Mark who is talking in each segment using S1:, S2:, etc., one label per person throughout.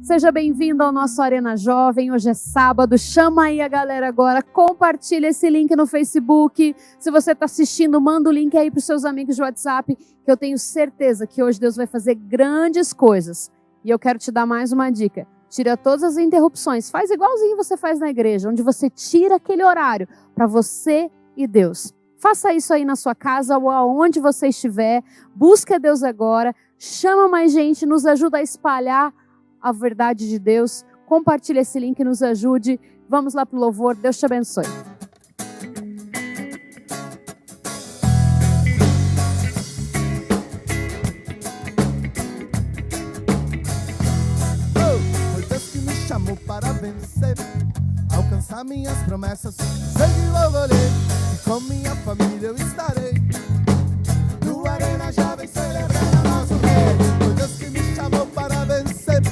S1: Seja bem-vindo ao nosso Arena Jovem. Hoje é sábado, chama aí a galera agora, compartilha esse link no Facebook. Se você está assistindo, manda o link aí para os seus amigos de WhatsApp, que eu tenho certeza que hoje Deus vai fazer grandes coisas. E eu quero te dar mais uma dica. Tira todas as interrupções, faz igualzinho você faz na igreja, onde você tira aquele horário para você e Deus. Faça isso aí na sua casa ou aonde você estiver. Busque a Deus agora, chama mais gente, nos ajuda a espalhar a verdade de Deus. Compartilhe esse link, nos ajude. Vamos lá pro louvor. Deus te abençoe.
S2: Foi Deus que me chamou para vencer, alcançar minhas promessas. Sei que louvarei, e com minha família eu estarei no Arena Jovem celebrando nosso rei. Foi Deus que me chamou para vencer,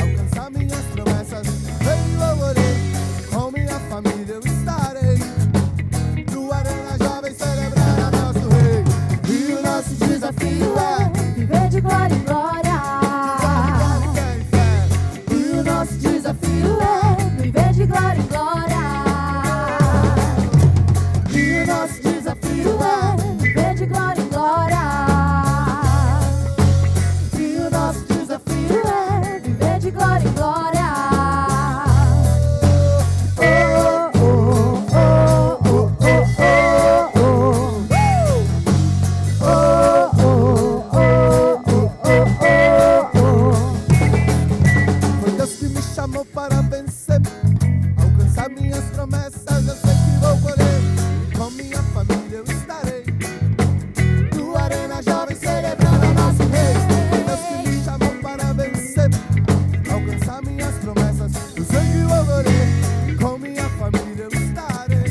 S2: alcançar minhas promessas. Sei que louvarei, com minha família eu estarei no Arena Jovem celebrando nosso rei. E o nosso desafio é
S1: Viver de glória em glória.
S2: e o nosso
S1: Desafio é viver de glória em glória.
S2: E o nosso desafio é
S1: Viver de glória em glória.
S2: E o nosso desafio é
S1: Viver de glória em glória.
S2: Foi Deus que me chamou para vencer, alcançar minhas promessas. Eu sei que vou colher, com minha família eu estarei no Arena Jovem celebrando nosso rei. Foi Deus que me chamou para vencer, alcançar minhas promessas. Eu sei que vou colher, com minha família eu estarei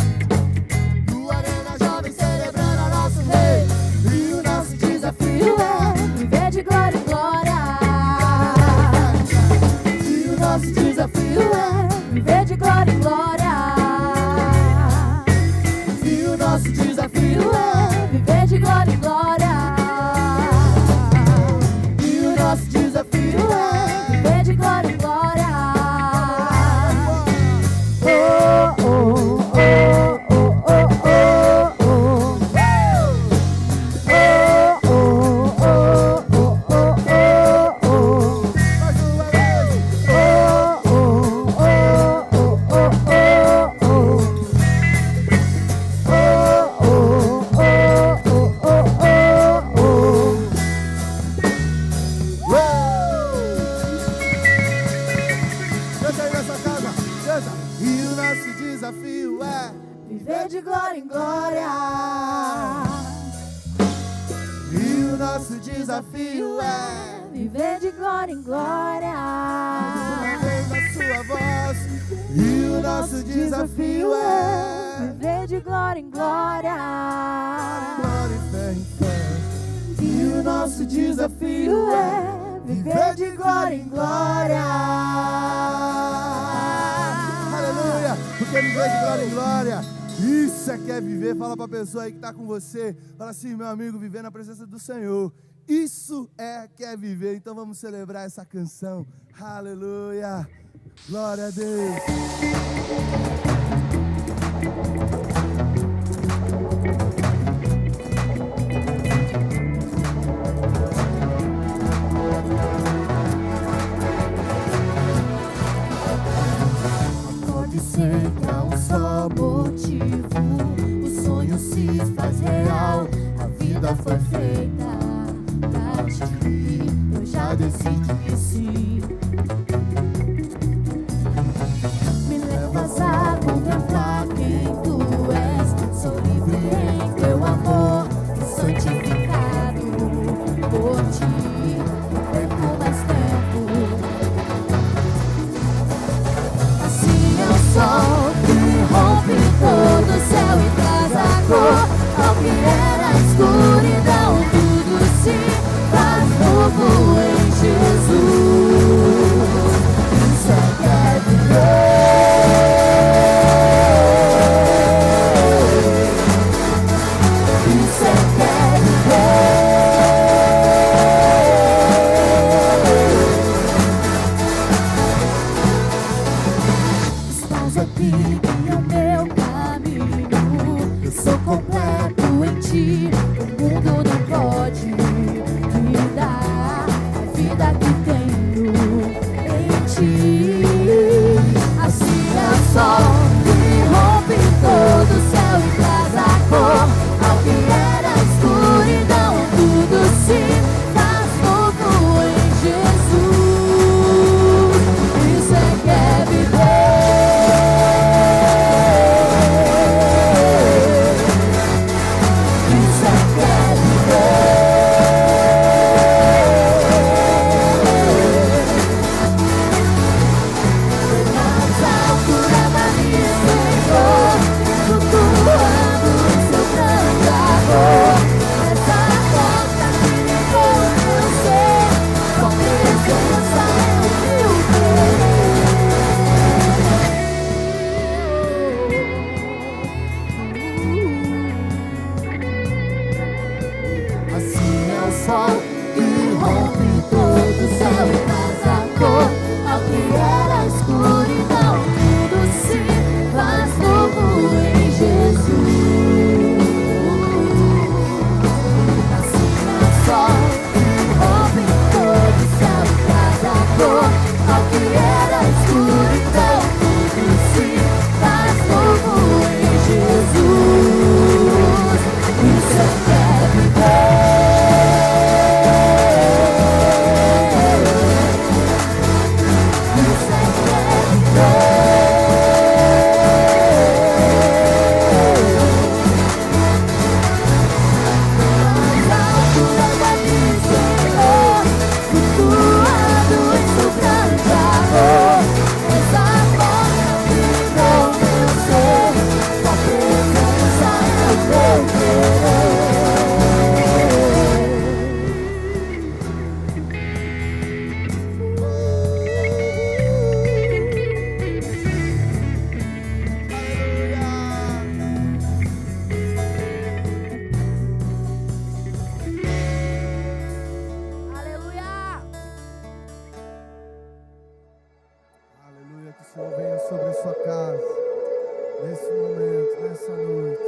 S2: no Arena Jovem celebrando nosso rei. E o nosso desafio é
S1: Viver de glória em glória.
S2: e o nosso desafio é
S1: Viver de glória em glória.
S2: e o nosso desafio é
S1: Viver de glória em glória.
S2: e o nosso desafio é
S1: Viver de glória em glória.
S2: Mais uma vez. Canta aí nessa casa, canta. E o nosso desafio é
S1: Viver de glória em glória.
S2: e o nosso desafio é
S1: Viver de glória em glória.
S2: uma vez na sua voz. E o nosso desafio é
S1: Viver de glória em glória.
S2: glória e fé em fé. E o nosso desafio é viver de glória em glória. Aleluia! Porque viver de glória em glória, isso é que é viver. Fala pra pessoa aí que tá com você. Fala assim, meu amigo, viver na presença do Senhor. Isso é que é viver. Então vamos celebrar essa canção. Aleluia! Glória a Deus!
S1: Pode ser que há um só motivo. O sonho se faz real. A vida foi feita pra ti. Eu já decidi sim. Me leva às águas
S2: Senhor venha sobre a sua casa, nesse momento, nessa noite.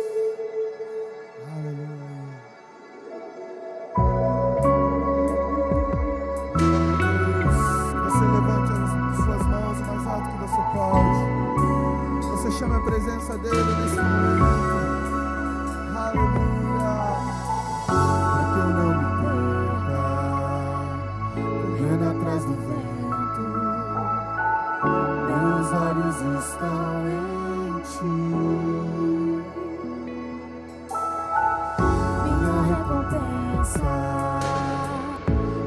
S2: Aleluia. Deus, que você levante as suas mãos o mais alto que você pode. Você chame a presença dele nesse momento. Aleluia. Para que eu não me perca, correndo atrás do vento, meus olhos estão em ti. Minha recompensa,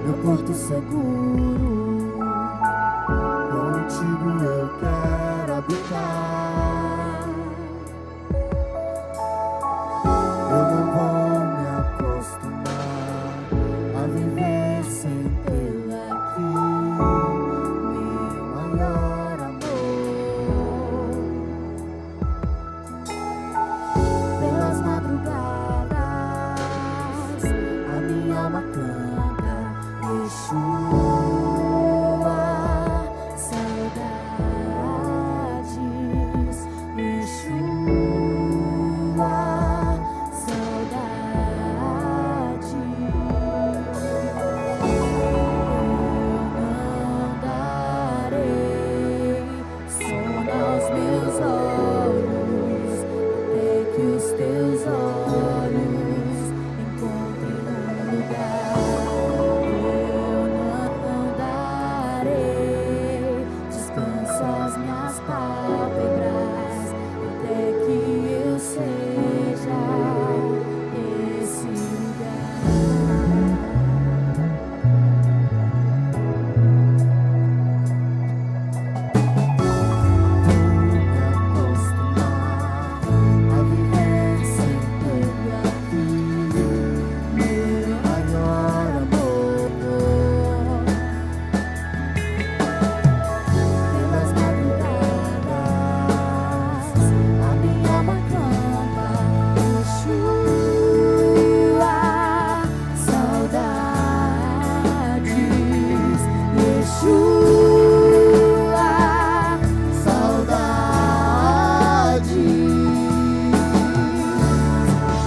S2: meu porto seguro, contigo eu quero habitar. Eu não vou me acostumar a viver sem tê-lo aqui, meu maior amor. Pelas madrugadas a minha alma canta Yeshua, saudades, Yeshua, saudades. Eu não darei sono aos meus olhos, até que os teus olhos encontrem um lugar. Eu não darei descanso às minhas pálpebras, até que eu seja esse lugar. Me acostumar a viver sem tê-lo aqui, meu maior amor. Pelas madrugadas a minha alma canta Yeshua, saudades, Yeshua, saudades.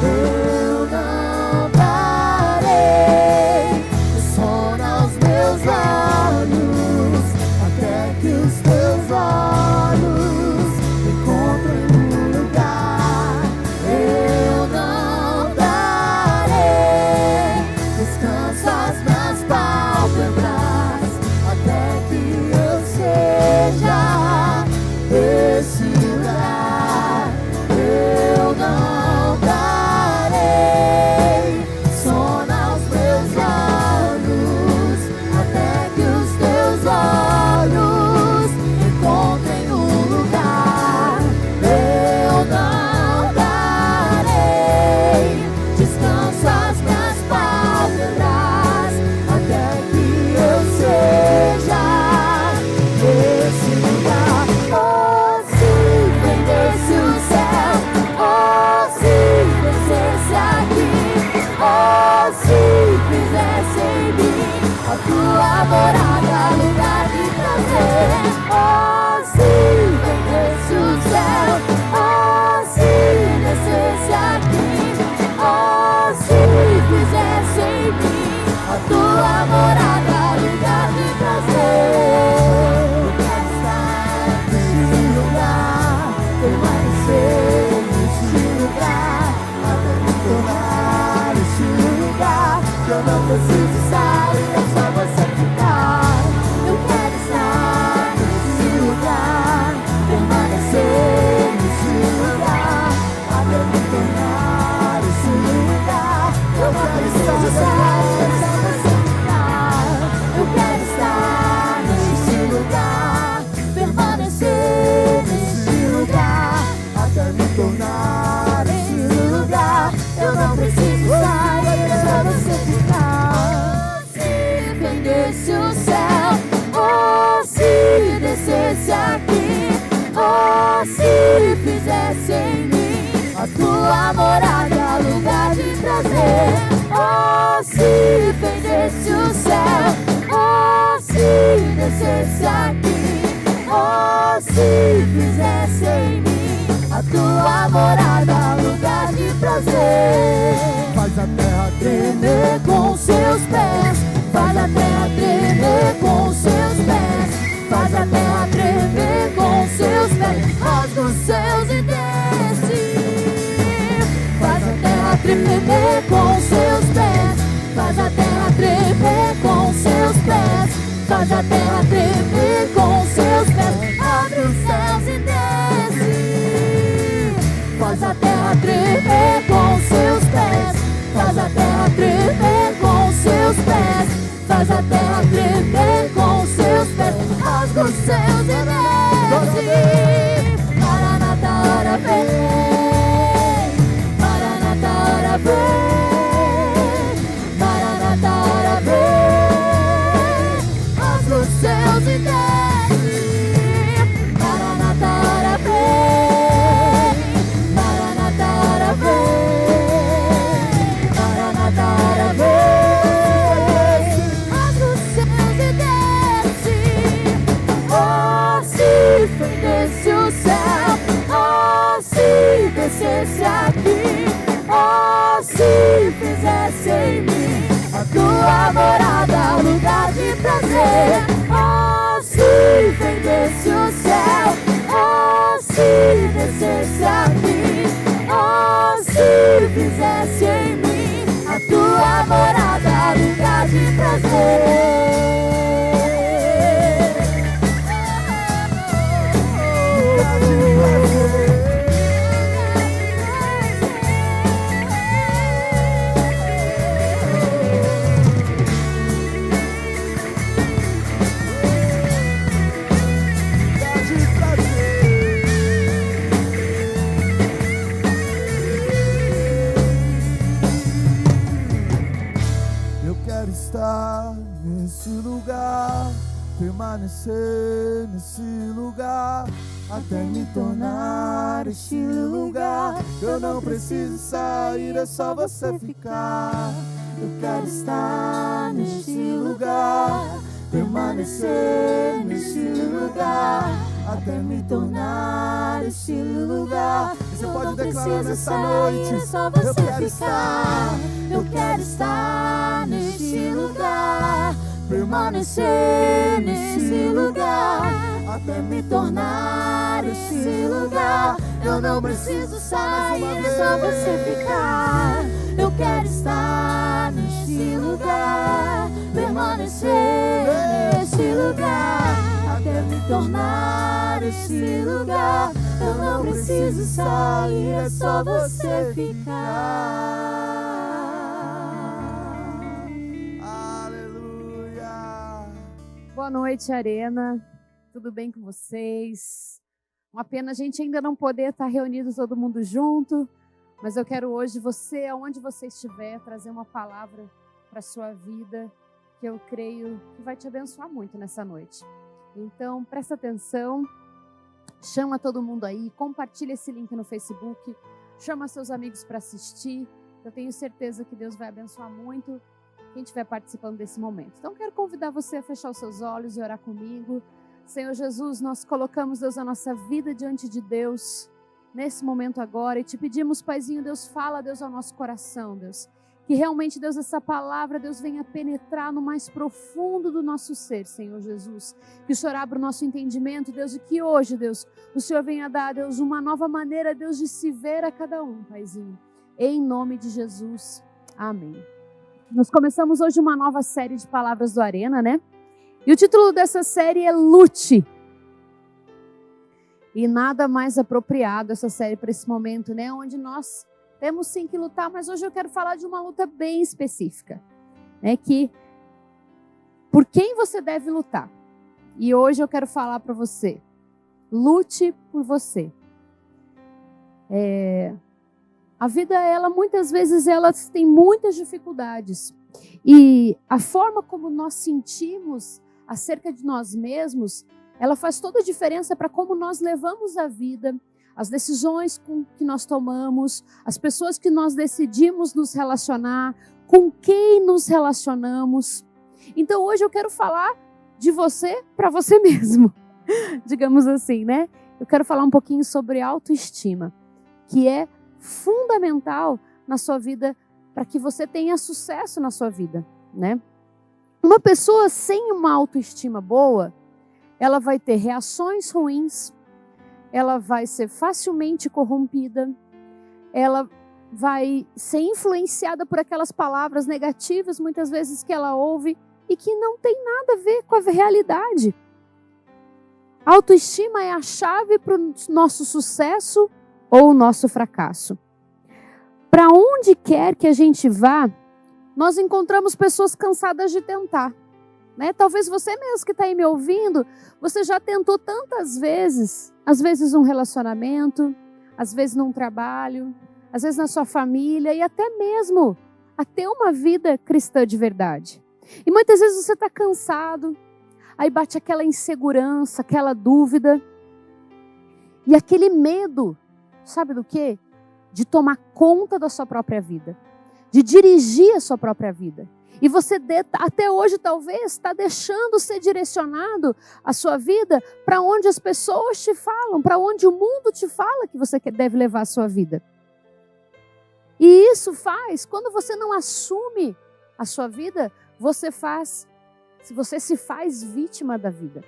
S2: Eu não darei sono aos meus olhos, até que os teus olhos encontrem um lugar. Eu não darei descanso às minhas pálpebras, até que eu seja esse lugar. Eu não darei sono aos meus olhos, até que os teus olhos encontrem um lugar. Eu não darei descanso às minhas pálpebras, até que eu seja esse lugar. Oh, se vendesse o céu, oh, se descesse aqui, oh, se fizesse em mim a tua morada, lugar de prazer. Oh, se vendesse o céu, oh, se descesse aqui, oh, se fizesse em mim a tua morada, lugar de prazer. Eu quero estar nesse lugar, permanecer nesse lugar, até me tornar esse lugar. Que eu não preciso sair, é só você ficar. Eu quero estar nesse lugar, permanecer nesse lugar, até me tornar esse lugar. Eu não preciso sair, é só você ficar. Eu quero estar nesse lugar, permanecer nesse lugar, até me tornar esse lugar. Eu não preciso sair, é só você ficar. Se vendesse o céu, oh, se descesse aqui, oh, se fizesse em mim a tua morada, lugar de prazer. Oh, se fendesse o céu, oh, se descesse aqui, oh,
S3: Oh, se fizesse em mim a tua morada, lugar de prazer.
S2: Faz a terra
S3: Tremer com seus pés, faz a terra tremer com seus pés, faz a terra tremer com seus pés. Rasga os céus e desce. Faz a terra tremer com seus pés, faz a terra tremer com seus pés, faz a terra tremer com seus pés. Abre os céus e desce. Faz a terra tremer com seus pés, faz a terra tremer com seus pés, faz a terra tremer com seus pés. Rasga os céus e desce. Maranata, hora vem. Maranata, hora vem. Maranata, hora vem. Rasga os céus e desce. Maranata, hora vem. Maranata, hora vem. Maranata, hora vem. Rasga os céus e desce. Oh, se fendesse o céu, oh, se descesse aqui, oh, se fizesse em mim a tua morada, lugar de prazer. Oh, se fendesse o céu, oh, se descesse aqui, oh, se fizesse em mim a tua morada, lugar de prazer.
S2: Eu quero estar nesse lugar, permanecer nesse lugar, até me tornar este lugar. Eu não preciso sair, é só você ficar.
S3: Eu quero estar neste lugar, permanecer neste lugar, até me tornar este lugar.
S2: Você
S3: Eu
S2: pode
S3: não
S2: declarar
S3: preciso
S2: nessa
S3: sair,
S2: noite:
S3: é só
S2: eu
S3: você
S2: quero
S3: ficar. Eu quero estar neste lugar, permanecer nesse lugar, até me tornar este lugar. Eu não preciso sair, é só você ficar. Eu quero estar neste lugar, permanecer neste lugar, até me tornar este lugar. Eu não preciso sair, é só você ficar.
S2: Aleluia.
S1: Boa noite, Arena. Tudo bem com vocês? Uma pena a gente ainda não poder estar reunido todo mundo junto, mas eu quero hoje você, aonde você estiver, trazer uma palavra para a sua vida que eu creio que vai te abençoar muito nessa noite. Então, presta atenção, chama todo mundo aí, compartilha esse link no Facebook, chama seus amigos para assistir. Eu tenho certeza que Deus vai abençoar muito quem estiver participando desse momento. Então, quero convidar você a fechar os seus olhos e orar comigo. Senhor Jesus, nós colocamos, Deus, a nossa vida diante de Deus, nesse momento agora, e te pedimos, Paizinho, Deus, fala, Deus, ao nosso coração, Deus, que realmente, Deus, essa palavra, Deus, venha penetrar no mais profundo do nosso ser, Senhor Jesus, que o Senhor abra o nosso entendimento, Deus, e que hoje, Deus, o Senhor venha dar, Deus, uma nova maneira, Deus, de se ver a cada um, Paizinho, em nome de Jesus, amém. Nós começamos hoje uma nova série de palavras do Arena, né? E o título dessa série é Lute. E nada mais apropriado essa série para esse momento, né? Onde nós temos sim que lutar, mas hoje eu quero falar de uma luta bem específica, né? Que por quem você deve lutar. E hoje eu quero falar para você, lute por você. A vida, ela muitas vezes ela tem muitas dificuldades. E a forma como nós sentimos acerca de nós mesmos, ela faz toda a diferença para como nós levamos a vida, as decisões que nós tomamos, as pessoas que nós decidimos nos relacionar, com quem nos relacionamos. Então hoje eu quero falar de você para você mesmo. digamos assim, né? Eu quero falar um pouquinho sobre autoestima, que é fundamental na sua vida para que você tenha sucesso na sua vida, né? Uma pessoa sem uma autoestima boa, ela vai ter reações ruins, ela vai ser facilmente corrompida, ela vai ser influenciada por aquelas palavras negativas, muitas vezes, que ela ouve e que não tem nada a ver com a realidade. A autoestima é a chave para o nosso sucesso ou o nosso fracasso. Para onde quer que a gente vá, nós encontramos pessoas cansadas de tentar, né? Talvez você mesmo que está aí me ouvindo, você já tentou tantas vezes, às vezes num relacionamento, às vezes num trabalho, às vezes na sua família e até mesmo a ter uma vida cristã de verdade. E muitas vezes você está cansado, aí bate aquela insegurança, aquela dúvida e aquele medo, sabe do quê? De tomar conta da sua própria vida, de dirigir a sua própria vida. E você até hoje talvez está deixando ser direcionado a sua vida para onde as pessoas te falam, para onde o mundo te fala que você deve levar a sua vida. E isso faz, quando você não assume a sua vida, você se faz vítima da vida.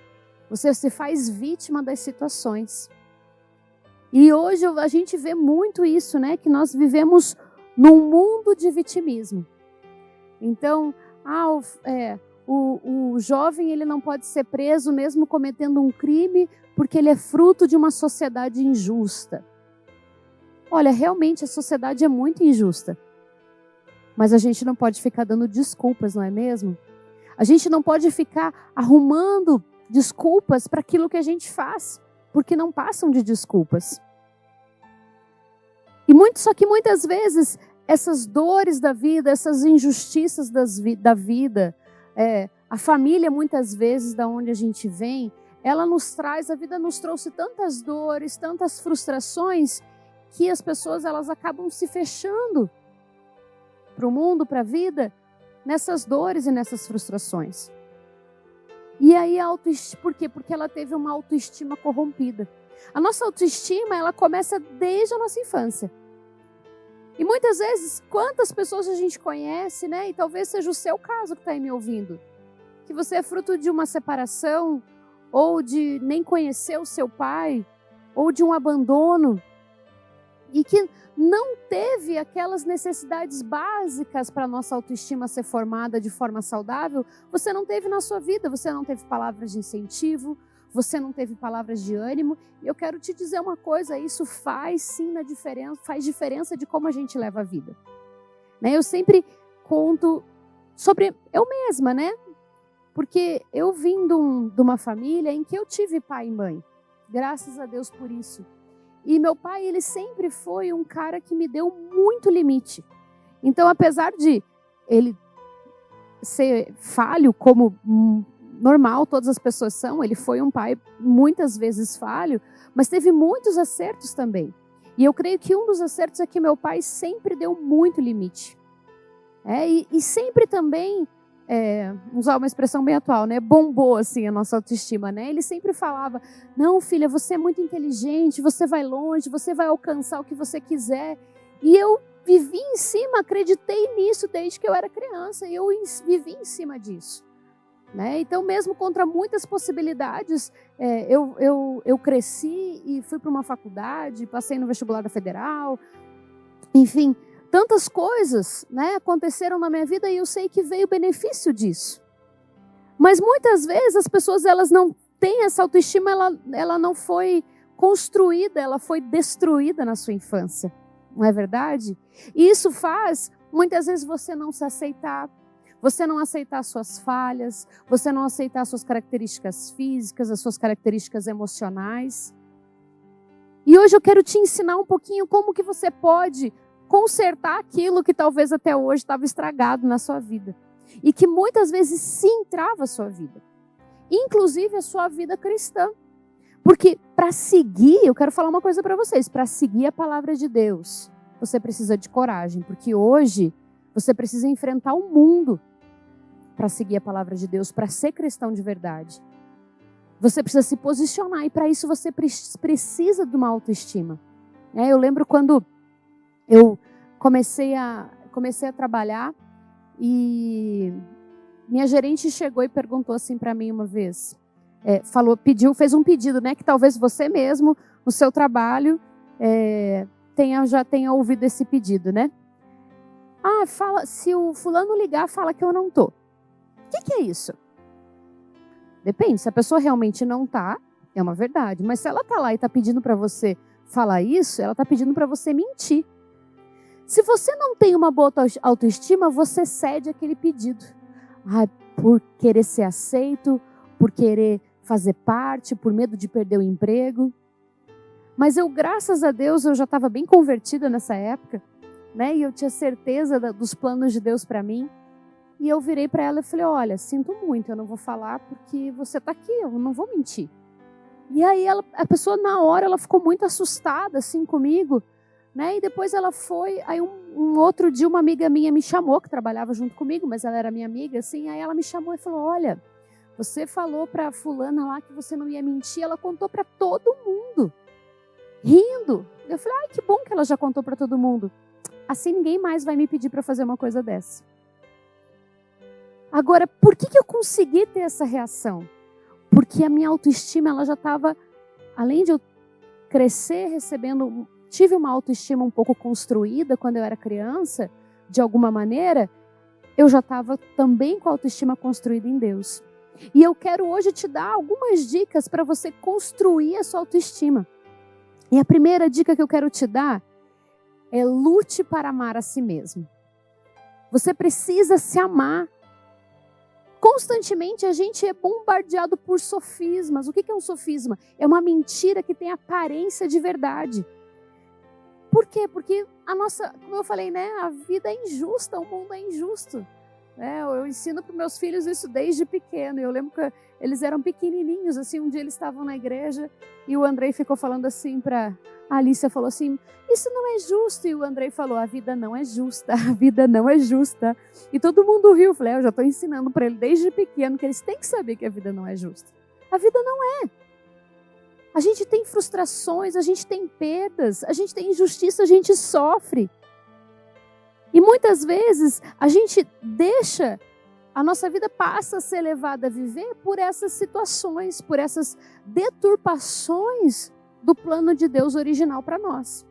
S1: Você se faz vítima das situações. E hoje a gente vê muito isso, né? Que nós vivemos num mundo de vitimismo. Então, o jovem ele não pode ser preso mesmo cometendo um crime porque ele é fruto de uma sociedade injusta. Olha, realmente a sociedade é muito injusta. Mas a gente não pode ficar dando desculpas, não é mesmo? A gente não pode ficar arrumando desculpas para aquilo que a gente faz, porque não passam de desculpas. Só que muitas vezes essas dores da vida, essas injustiças da vida, a família muitas vezes da onde a gente vem, a vida nos trouxe tantas dores, tantas frustrações, que as pessoas elas acabam se fechando para o mundo, para a vida, nessas dores e nessas frustrações. E aí por quê? Porque ela teve uma autoestima corrompida. A nossa autoestima, ela começa desde a nossa infância. E muitas vezes, quantas pessoas a gente conhece, né? E talvez seja o seu caso que está aí me ouvindo, que você é fruto de uma separação, ou de nem conhecer o seu pai, ou de um abandono, e que não teve aquelas necessidades básicas para a nossa autoestima ser formada de forma saudável, você não teve na sua vida, você não teve palavras de incentivo, você não teve palavras de ânimo. E eu quero te dizer uma coisa, isso faz sim faz diferença de como a gente leva a vida. Né? Eu sempre conto sobre eu mesma, né? Porque eu vim de uma família em que eu tive pai e mãe, graças a Deus por isso. E meu pai, ele sempre foi um cara que me deu muito limite. Então, apesar de ele ser falho, como normal todas as pessoas são, ele foi um pai muitas vezes falho, mas teve muitos acertos também. E eu creio que um dos acertos é que meu pai sempre deu muito limite. E sempre também, usar uma expressão bem atual, né? Bombou assim a nossa autoestima, né? Ele sempre falava, não filha, você é muito inteligente, você vai longe, você vai alcançar o que você quiser. E eu vivi em cima, acreditei nisso desde que eu era criança, e eu vivi em cima disso. Né? Então, mesmo contra muitas possibilidades, eu cresci e fui para uma faculdade, passei no vestibular da Federal, enfim, tantas coisas, né, aconteceram na minha vida e eu sei que veio benefício disso. Mas muitas vezes as pessoas elas não têm essa autoestima, ela não foi construída, ela foi destruída na sua infância, não é verdade? E isso faz, muitas vezes, você não se aceitar, você não aceitar suas falhas, você não aceitar suas características físicas, as suas características emocionais. E hoje eu quero te ensinar um pouquinho como que você pode consertar aquilo que talvez até hoje estava estragado na sua vida. E que muitas vezes sim trava a sua vida. Inclusive a sua vida cristã. Porque para seguir, eu quero falar uma coisa para vocês, para seguir a palavra de Deus, você precisa de coragem. Porque hoje você precisa enfrentar o mundo para seguir a palavra de Deus, para ser cristão de verdade. Você precisa se posicionar e para isso você precisa de uma autoestima. Eu lembro quando eu comecei a trabalhar e minha gerente chegou e perguntou assim para mim uma vez, fez um pedido, né, que talvez você mesmo no seu trabalho já tenha ouvido esse pedido, né? Se o fulano ligar, fala que eu não tô. O que é isso? Depende, se a pessoa realmente não tá, é uma verdade. Mas se ela tá lá e tá pedindo para você falar isso, ela tá pedindo para você mentir. Se você não tem uma boa autoestima, você cede aquele pedido. Por querer ser aceito, por querer fazer parte, por medo de perder o emprego. Mas graças a Deus, eu já estava bem convertida nessa época, né? E eu tinha certeza dos planos de Deus para mim. E eu virei para ela e falei, olha, sinto muito, eu não vou falar porque você está aqui, eu não vou mentir. E aí a pessoa na hora, ela ficou muito assustada assim comigo, né? E depois ela foi, aí um outro dia uma amiga minha me chamou, que trabalhava junto comigo, mas ela era minha amiga, assim, aí ela me chamou e falou, olha, você falou para fulana lá que você não ia mentir, ela contou para todo mundo, rindo. Eu falei, que bom que ela já contou para todo mundo. Assim ninguém mais vai me pedir para fazer uma coisa dessa. Agora, por que eu consegui ter essa reação? Porque a minha autoestima, ela já estava, além de eu crescer tive uma autoestima um pouco construída quando eu era criança, de alguma maneira, eu já estava também com a autoestima construída em Deus. E eu quero hoje te dar algumas dicas para você construir a sua autoestima. E a primeira dica que eu quero te dar é lute para amar a si mesmo. Você precisa se amar. Constantemente a gente é bombardeado por sofismas. O que é um sofisma? É uma mentira que tem aparência de verdade. Por quê? Porque como eu falei, né? A vida é injusta, o mundo é injusto. Eu ensino para meus filhos isso desde pequeno. Eu lembro que eles eram pequenininhos, assim, um dia eles estavam na igreja e o Andrei ficou falando assim para a Alicia, falou assim, isso não é justo. E o Andrei falou, a vida não é justa, a vida não é justa. E todo mundo riu. Eu falei, eu já estou ensinando para ele desde pequeno que eles têm que saber que a vida não é justa. A vida não é. A gente tem frustrações, a gente tem perdas, a gente tem injustiça, a gente sofre. E muitas vezes a nossa vida passa a ser levada a viver por essas situações, por essas deturpações do plano de Deus original para nós.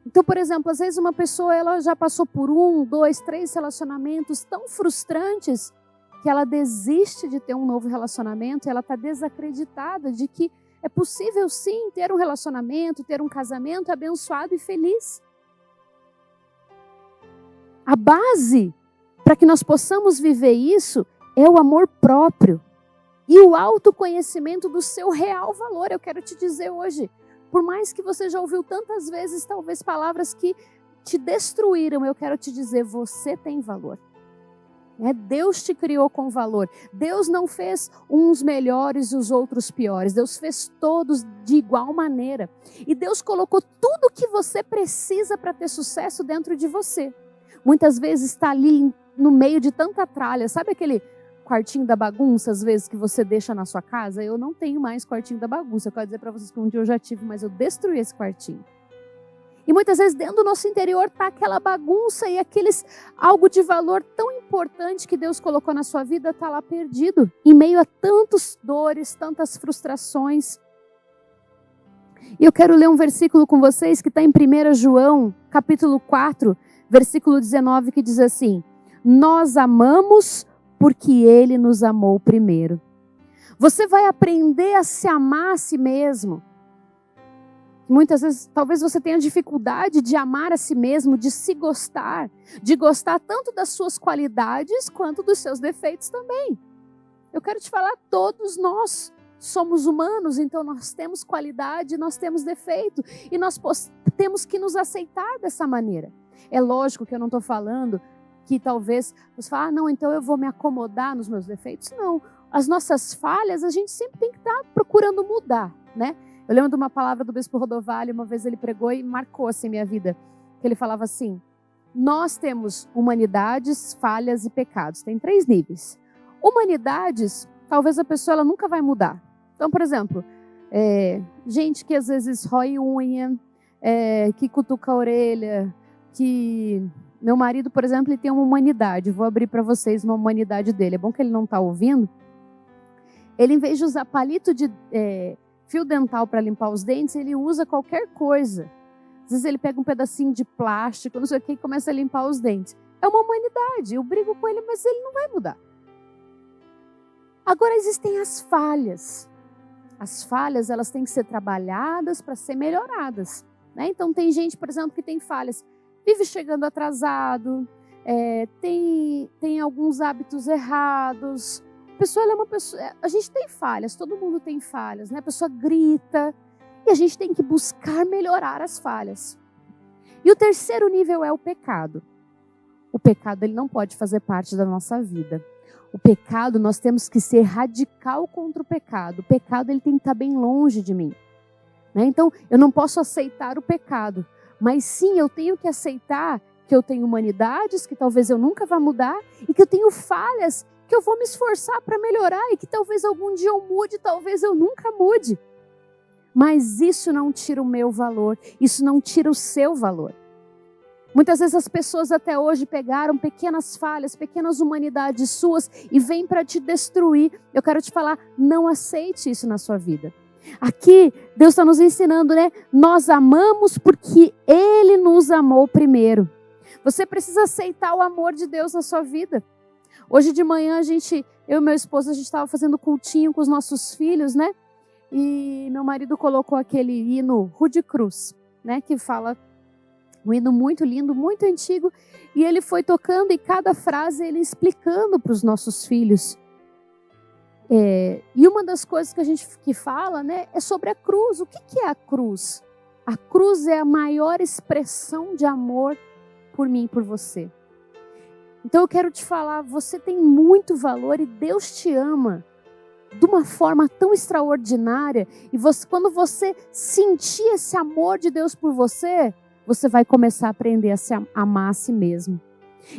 S1: Então, por exemplo, às vezes uma pessoa ela já passou por 1, 2, 3 relacionamentos tão frustrantes que ela desiste de ter um novo relacionamento e ela está desacreditada de que é possível sim ter um relacionamento, ter um casamento abençoado e feliz. A base para que nós possamos viver isso é o amor próprio e o autoconhecimento do seu real valor. Eu quero te dizer hoje, por mais que você já ouviu tantas vezes, talvez palavras que te destruíram, eu quero te dizer, você tem valor. Deus te criou com valor. Deus não fez uns melhores e os outros piores. Deus fez todos de igual maneira. E Deus colocou tudo o que você precisa para ter sucesso dentro de você. Muitas vezes está ali no meio de tanta tralha. Sabe aquele quartinho da bagunça, às vezes, que você deixa na sua casa? Eu não tenho mais quartinho da bagunça. Eu quero dizer para vocês que um dia eu já tive, mas eu destruí esse quartinho. E muitas vezes dentro do nosso interior está aquela bagunça e algo de valor tão importante que Deus colocou na sua vida está lá perdido. Em meio a tantas dores, tantas frustrações. E eu quero ler um versículo com vocês que está em 1 João, capítulo 4, versículo 19, que diz assim: nós amamos porque Ele nos amou primeiro. Você vai aprender a se amar a si mesmo. Muitas vezes, talvez você tenha dificuldade de amar a si mesmo, de se gostar, de gostar tanto das suas qualidades quanto dos seus defeitos também. Eu quero te falar, todos nós somos humanos, então nós temos qualidade, nós temos defeito e nós temos que nos aceitar dessa maneira. É lógico que eu não estou falando que talvez você fale, não, então eu vou me acomodar nos meus defeitos. Não, as nossas falhas a gente sempre tem que estar procurando mudar, né? Eu lembro de uma palavra do Bispo Rodovalho, uma vez ele pregou e marcou assim minha vida, que ele falava assim, nós temos humanidades, falhas e pecados, tem 3 níveis. Humanidades, talvez a pessoa ela nunca vai mudar, Então, por exemplo, gente que às vezes rói unha, que cutuca a orelha, que... Meu marido, por exemplo, ele tem uma humanidade. Vou abrir para vocês uma humanidade dele. É bom que ele não está ouvindo. Ele, em vez de usar palito de fio dental para limpar os dentes, ele usa qualquer coisa. Às vezes ele pega um pedacinho de plástico, não sei o que, e começa a limpar os dentes. É uma humanidade. Eu brigo com ele, mas ele não vai mudar. Agora existem as falhas. As falhas, elas têm que ser trabalhadas para ser melhoradas, né? Então tem gente, por exemplo, que tem falhas. Vive chegando atrasado, tem alguns hábitos errados. A pessoa, ela é uma pessoa... A gente tem falhas, todo mundo tem falhas, né? A pessoa grita e a gente tem que buscar melhorar as falhas. E o terceiro nível é o pecado. O pecado, ele não pode fazer parte da nossa vida. O pecado, nós temos que ser radical contra o pecado. O pecado, ele tem que estar bem longe de mim, né? Então, eu não posso aceitar o pecado. Mas sim, eu tenho que aceitar que eu tenho humanidades, que talvez eu nunca vá mudar, e que eu tenho falhas que eu vou me esforçar para melhorar, e que talvez algum dia eu mude, talvez eu nunca mude. Mas isso não tira o meu valor, isso não tira o seu valor. Muitas vezes as pessoas até hoje pegaram pequenas falhas, pequenas humanidades suas e vêm para te destruir. Eu quero te falar, não aceite isso na sua vida. Aqui, Deus está nos ensinando, né? Nós amamos porque Ele nos amou primeiro. Você precisa aceitar o amor de Deus na sua vida. Hoje de manhã, eu e meu esposo, a gente estava fazendo cultinho com os nossos filhos, né? E meu marido colocou aquele hino Rude Cruz, né? Que fala um hino muito lindo, muito antigo. E ele foi tocando e cada frase ele explicando para os nossos filhos. E uma das coisas que a gente fala, né, é sobre a cruz. O que é a cruz? A cruz é a maior expressão de amor por mim e por você. Então eu quero te falar, você tem muito valor e Deus te ama de uma forma tão extraordinária. E quando você sentir esse amor de Deus por você, você vai começar a aprender a se amar a si mesmo.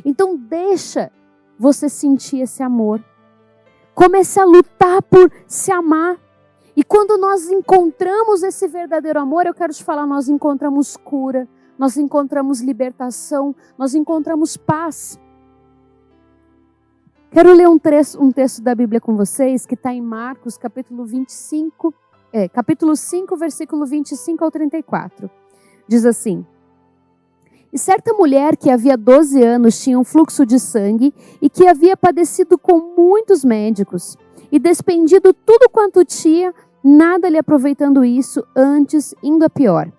S1: Então deixa você sentir esse amor. Comece a lutar por se amar. E quando nós encontramos esse verdadeiro amor, eu quero te falar, nós encontramos cura, nós encontramos libertação, nós encontramos paz. Quero ler um texto da Bíblia com vocês, que está em Marcos, capítulo 5, versículo 25 ao 34. Diz assim: E certa mulher que havia 12 anos tinha um fluxo de sangue e que havia padecido com muitos médicos e despendido tudo quanto tinha, nada lhe aproveitando isso, antes indo a pior.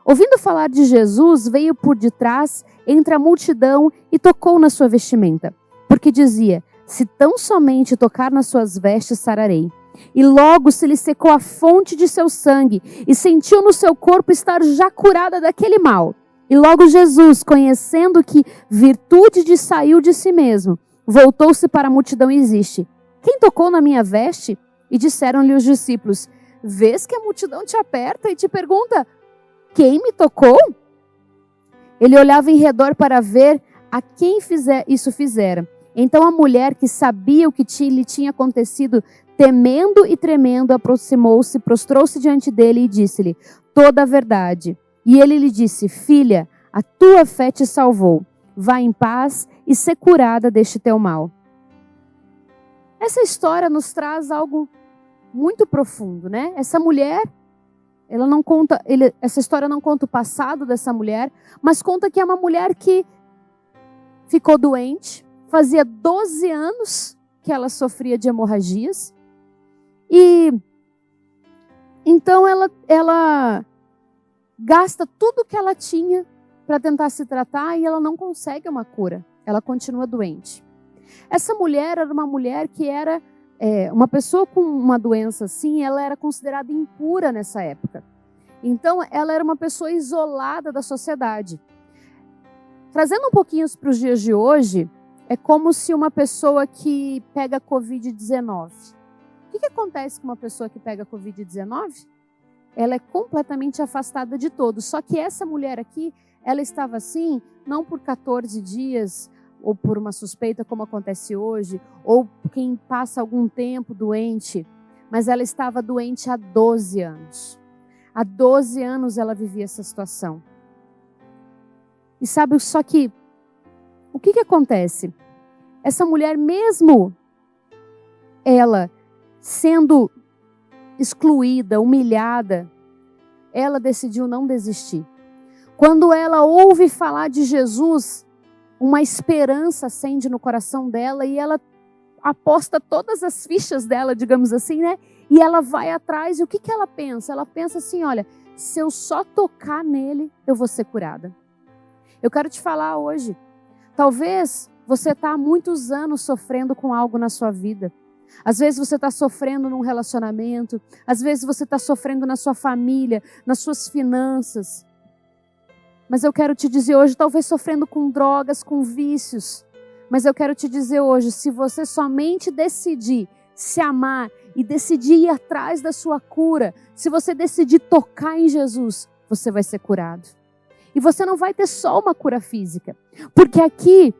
S1: Ouvindo falar de Jesus, veio por detrás, entre a multidão, e tocou na sua vestimenta, porque dizia: se tão somente tocar nas suas vestes, sararei. E logo se lhe secou a fonte de seu sangue, e sentiu no seu corpo estar já curada daquele mal. E logo Jesus, conhecendo que virtude saiu de si mesmo, voltou-se para a multidão e disse: quem tocou na minha veste? E disseram-lhe os discípulos: vês que a multidão te aperta e te pergunta: quem me tocou? Ele olhava em redor para ver a quem isso fizera. Então a mulher, que sabia o que lhe tinha acontecido, temendo e tremendo, aproximou-se, prostrou-se diante dele e disse-lhe toda a verdade. E ele lhe disse: filha, a tua fé te salvou. Vá em paz e ser curada deste teu mal. Essa história nos traz algo muito profundo, né? Essa mulher, essa história não conta o passado dessa mulher, mas conta que é uma mulher que ficou doente. Fazia 12 anos que ela sofria de hemorragias. E então ela gasta tudo que ela tinha para tentar se tratar e ela não consegue uma cura. Ela continua doente. Essa mulher era uma mulher que era uma pessoa com uma doença assim, ela era considerada impura nessa época. Então ela era uma pessoa isolada da sociedade. Trazendo um pouquinho para os dias de hoje, é como se uma pessoa que pega Covid-19. O que acontece com uma pessoa que pega Covid-19? Ela é completamente afastada de todos. Só que essa mulher aqui, ela estava assim, não por 14 dias, ou por uma suspeita como acontece hoje, ou quem passa algum tempo doente, mas ela estava doente há 12 anos. Há 12 anos ela vivia essa situação. E sabe, só que, o que acontece? Essa mulher, mesmo ela sendo excluída, humilhada, ela decidiu não desistir. Quando ela ouve falar de Jesus, uma esperança acende no coração dela e ela aposta todas as fichas dela, digamos assim, né? E ela vai atrás. E o que ela pensa? Ela pensa assim, olha, se eu só tocar nele, eu vou ser curada. Eu quero te falar hoje, talvez você está há muitos anos sofrendo com algo na sua vida. Às vezes você está sofrendo num relacionamento, às vezes você está sofrendo na sua família, nas suas finanças. Mas eu quero te dizer hoje, talvez sofrendo com drogas, com vícios. Mas eu quero te dizer hoje, se você somente decidir se amar e decidir ir atrás da sua cura, se você decidir tocar em Jesus, você vai ser curado. E você não vai ter só uma cura física. Porque aqui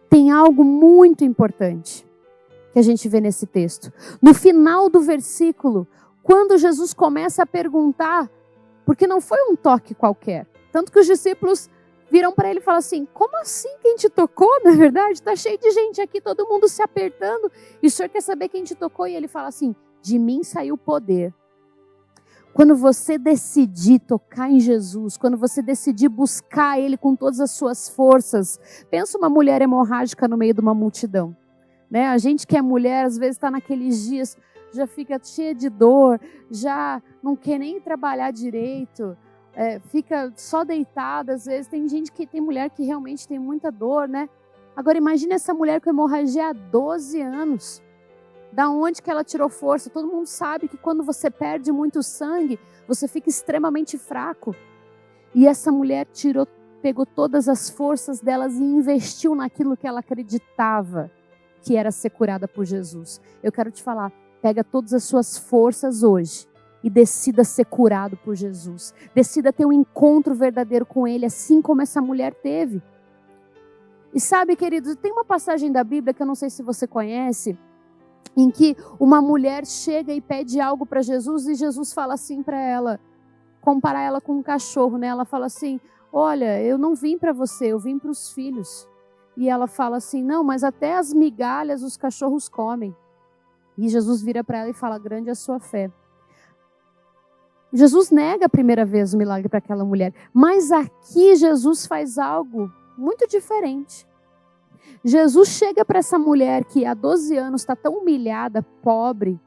S1: tem algo muito importante que a gente vê nesse texto. No final do versículo, quando Jesus começa a perguntar, porque não foi um toque qualquer. Tanto que os discípulos viram para ele e falaram assim, como assim quem te tocou, na verdade? Está cheio de gente aqui, todo mundo se apertando. E o Senhor quer saber quem te tocou? E ele fala assim, de mim saiu poder. Quando você decidir tocar em Jesus, quando você decidir buscar Ele com todas as suas forças, pensa uma mulher hemorrágica no meio de uma multidão. Né? A gente que é mulher, às vezes está naqueles dias, já fica cheia de dor, já não quer nem trabalhar direito, fica só deitada, às vezes tem mulher que realmente tem muita dor, né? Agora imagine essa mulher com hemorragia há 12 anos. Da onde que ela tirou força? Todo mundo sabe que quando você perde muito sangue, você fica extremamente fraco. E essa mulher pegou todas as forças delas e investiu naquilo que ela acreditava que era ser curada por Jesus. Eu quero te falar, pega todas as suas forças hoje e decida ser curado por Jesus. Decida ter um encontro verdadeiro com Ele, assim como essa mulher teve. E sabe, queridos, tem uma passagem da Bíblia que eu não sei se você conhece, em que uma mulher chega e pede algo para Jesus e Jesus fala assim para ela, comparar ela com um cachorro, né? Ela fala assim, olha, eu não vim para você, eu vim para os filhos. E ela fala assim, não, mas até as migalhas os cachorros comem. E Jesus vira para ela e fala, grande é a sua fé. Jesus nega a primeira vez o milagre para aquela mulher, mas aqui Jesus faz algo muito diferente. Jesus chega para essa mulher que há 12 anos está tão humilhada, pobre,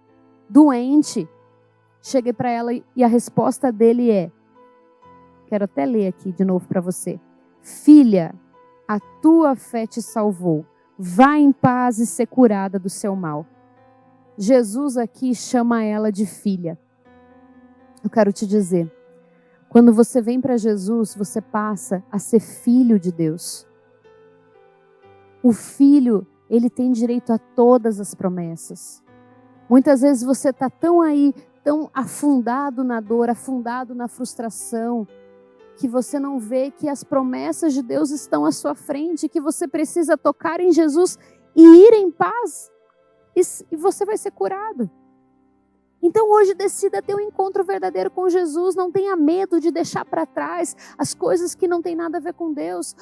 S1: doente. Chega para ela e a resposta dele é, quero até ler aqui de novo para você. Filha, a tua fé te salvou. Vá em paz e ser curada do seu mal. Jesus aqui chama ela de filha. Eu quero te dizer, quando você vem para Jesus, você passa a ser filho de Deus. O filho, ele tem direito a todas as promessas. Muitas vezes você está tão afundado na dor, afundado na frustração, que você não vê que as promessas de Deus estão à sua frente, que você precisa tocar em Jesus e ir em paz, e você vai ser curado. Então hoje decida ter um encontro verdadeiro com Jesus, não tenha medo de deixar para trás as coisas que não tem nada a ver com Deus.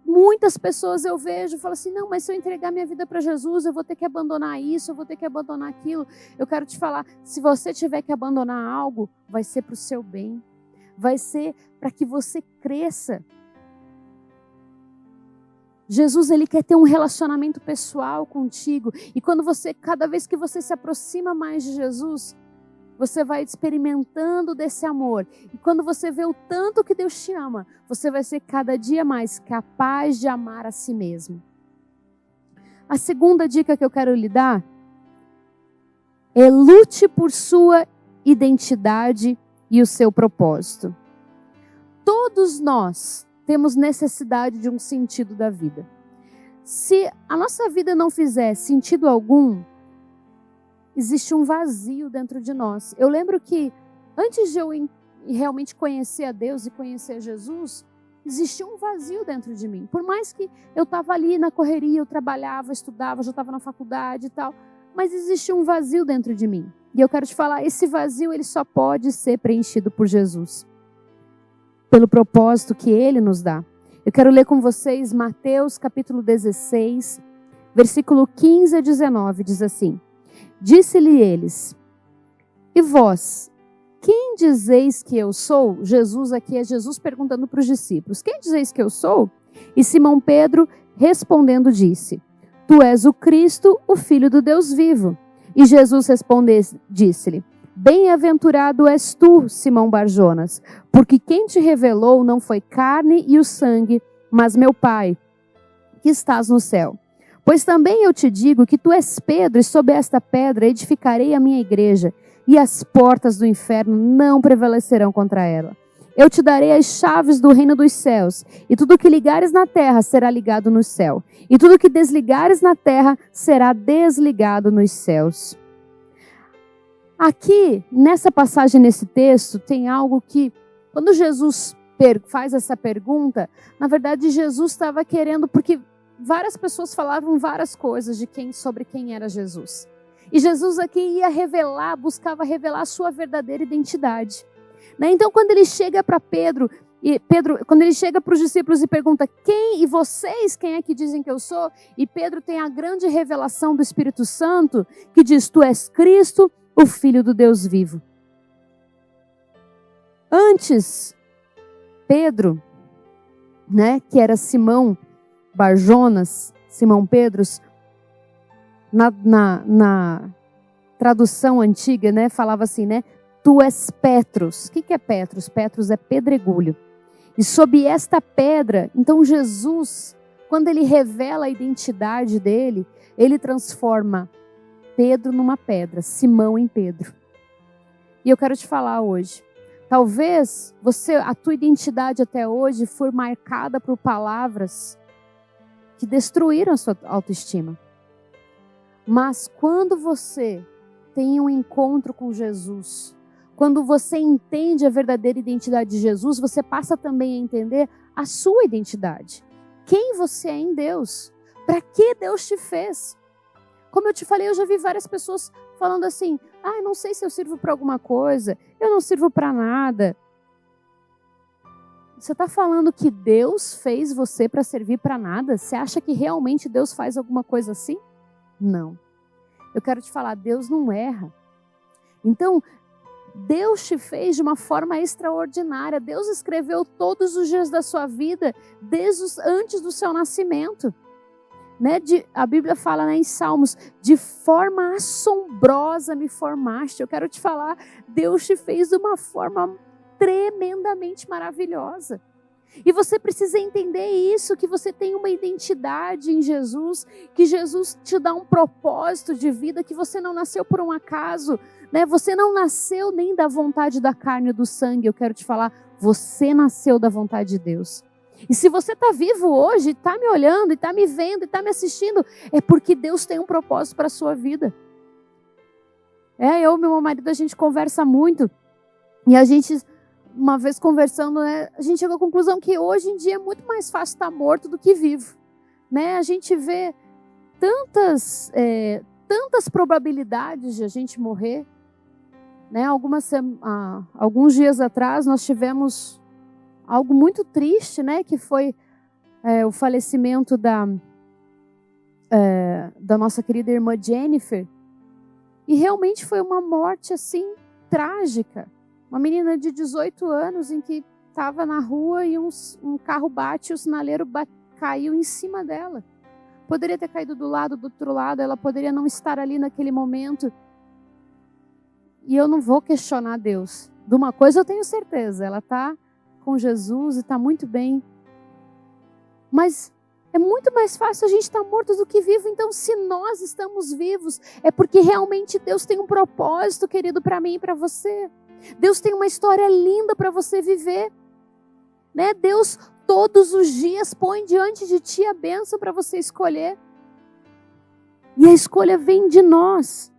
S1: Muitas pessoas eu vejo, falam assim, não, mas se eu entregar minha vida para Jesus, eu vou ter que abandonar isso, eu vou ter que abandonar aquilo. Eu quero te falar, se você tiver que abandonar algo, vai ser para o seu bem, vai ser para que você cresça. Jesus, ele quer ter um relacionamento pessoal contigo, e cada vez que você se aproxima mais de Jesus, você vai experimentando desse amor. E quando você vê o tanto que Deus te ama, você vai ser cada dia mais capaz de amar a si mesmo. A segunda dica que eu quero lhe dar é lute por sua identidade e o seu propósito. Todos nós temos necessidade de um sentido da vida. Se a nossa vida não fizer sentido algum, existe um vazio dentro de nós. Eu lembro que antes de eu realmente conhecer a Deus e conhecer Jesus, existia um vazio dentro de mim. Por mais que eu estava ali na correria, eu trabalhava, estudava, já estava na faculdade e tal, mas existia um vazio dentro de mim. E eu quero te falar, esse vazio ele só pode ser preenchido por Jesus, pelo propósito que Ele nos dá. Eu quero ler com vocês Mateus capítulo 16, versículo 15 a 19, diz assim: Disse-lhe eles: E vós, quem dizeis que eu sou? Jesus aqui é Jesus perguntando para os discípulos: Quem dizeis que eu sou? E Simão Pedro respondendo disse: Tu és o Cristo, o Filho do Deus vivo. E Jesus respondeu, disse-lhe: Bem-aventurado és tu, Simão Barjonas, porque quem te revelou não foi carne e o sangue, mas meu Pai, que estás no céu. Pois também eu te digo que tu és Pedro, e sob esta pedra edificarei a minha igreja, e as portas do inferno não prevalecerão contra ela. Eu te darei as chaves do reino dos céus, e tudo que ligares na terra será ligado no céu, e tudo que desligares na terra será desligado nos céus. Aqui, nessa passagem, nesse texto, tem algo que, quando Jesus faz essa pergunta, na verdade Jesus estava querendo, porque várias pessoas falavam várias coisas sobre quem era Jesus. E Jesus aqui ia revelar, buscava revelar a sua verdadeira identidade. Então, quando ele chega para Pedro, quando ele chega para os discípulos e pergunta: Quem e vocês, quem é que dizem que eu sou? E Pedro tem a grande revelação do Espírito Santo, que diz: Tu és Cristo, o Filho do Deus vivo. Antes, Pedro, que era Simão Barjonas, Simão Pedros, na tradução antiga, falava assim, Tu és Petros. O que é Petros? Petros é pedregulho. E sob esta pedra, então Jesus, quando ele revela a identidade dele, ele transforma Pedro numa pedra, Simão em Pedro. E eu quero te falar hoje, talvez a tua identidade até hoje foi marcada por palavras que destruíram a sua autoestima. Mas quando você tem um encontro com Jesus, quando você entende a verdadeira identidade de Jesus, você passa também a entender a sua identidade. Quem você é em Deus? Para que Deus te fez? Como eu te falei, eu já vi várias pessoas falando assim: não sei se eu sirvo para alguma coisa, eu não sirvo para nada. Você está falando que Deus fez você para servir para nada? Você acha que realmente Deus faz alguma coisa assim? Não. Eu quero te falar, Deus não erra. Então, Deus te fez de uma forma extraordinária. Deus escreveu todos os dias da sua vida, antes do seu nascimento. A Bíblia fala em Salmos: de forma assombrosa me formaste. Eu quero te falar, Deus te fez de uma forma tremendamente maravilhosa. E você precisa entender isso, que você tem uma identidade em Jesus, que Jesus te dá um propósito de vida, que você não nasceu por um acaso, Você não nasceu nem da vontade da carne e do sangue. Eu quero te falar, você nasceu da vontade de Deus. E se você está vivo hoje, está me olhando, está me vendo, está me assistindo, é porque Deus tem um propósito para a sua vida. Eu e meu marido, a gente conversa muito, e a gente, uma vez conversando, a gente chegou à conclusão que hoje em dia é muito mais fácil estar morto do que vivo. A gente vê tantas probabilidades de a gente morrer. Alguns dias atrás nós tivemos algo muito triste, que foi o falecimento da nossa querida irmã Jennifer. E realmente foi uma morte assim trágica. Uma menina de 18 anos em que estava na rua e um carro bate e o sinaleiro caiu em cima dela. Poderia ter caído do outro lado, ela poderia não estar ali naquele momento. E eu não vou questionar Deus. De uma coisa eu tenho certeza, ela está com Jesus e está muito bem. Mas é muito mais fácil a gente estar morto do que vivo. Então, se nós estamos vivos, é porque realmente Deus tem um propósito, querido, para mim e para você. Deus tem uma história linda para você viver. Deus todos os dias põe diante de ti a bênção para você escolher. E a escolha vem de nós.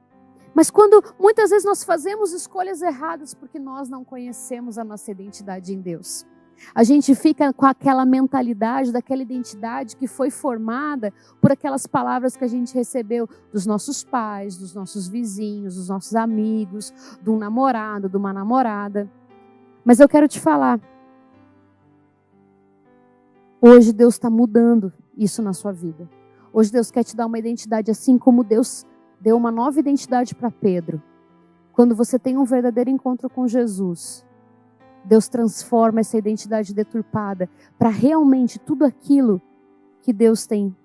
S1: Mas quando muitas vezes nós fazemos escolhas erradas porque nós não conhecemos a nossa identidade em Deus. A gente fica com aquela mentalidade, daquela identidade que foi formada por aquelas palavras que a gente recebeu dos nossos pais, dos nossos vizinhos, dos nossos amigos, de um namorado, de uma namorada. Mas eu quero te falar, hoje Deus está mudando isso na sua vida. Hoje Deus quer te dar uma identidade, assim como Deus deu uma nova identidade para Pedro. Quando você tem um verdadeiro encontro com Jesus, Deus transforma essa identidade deturpada para realmente tudo aquilo que Deus tem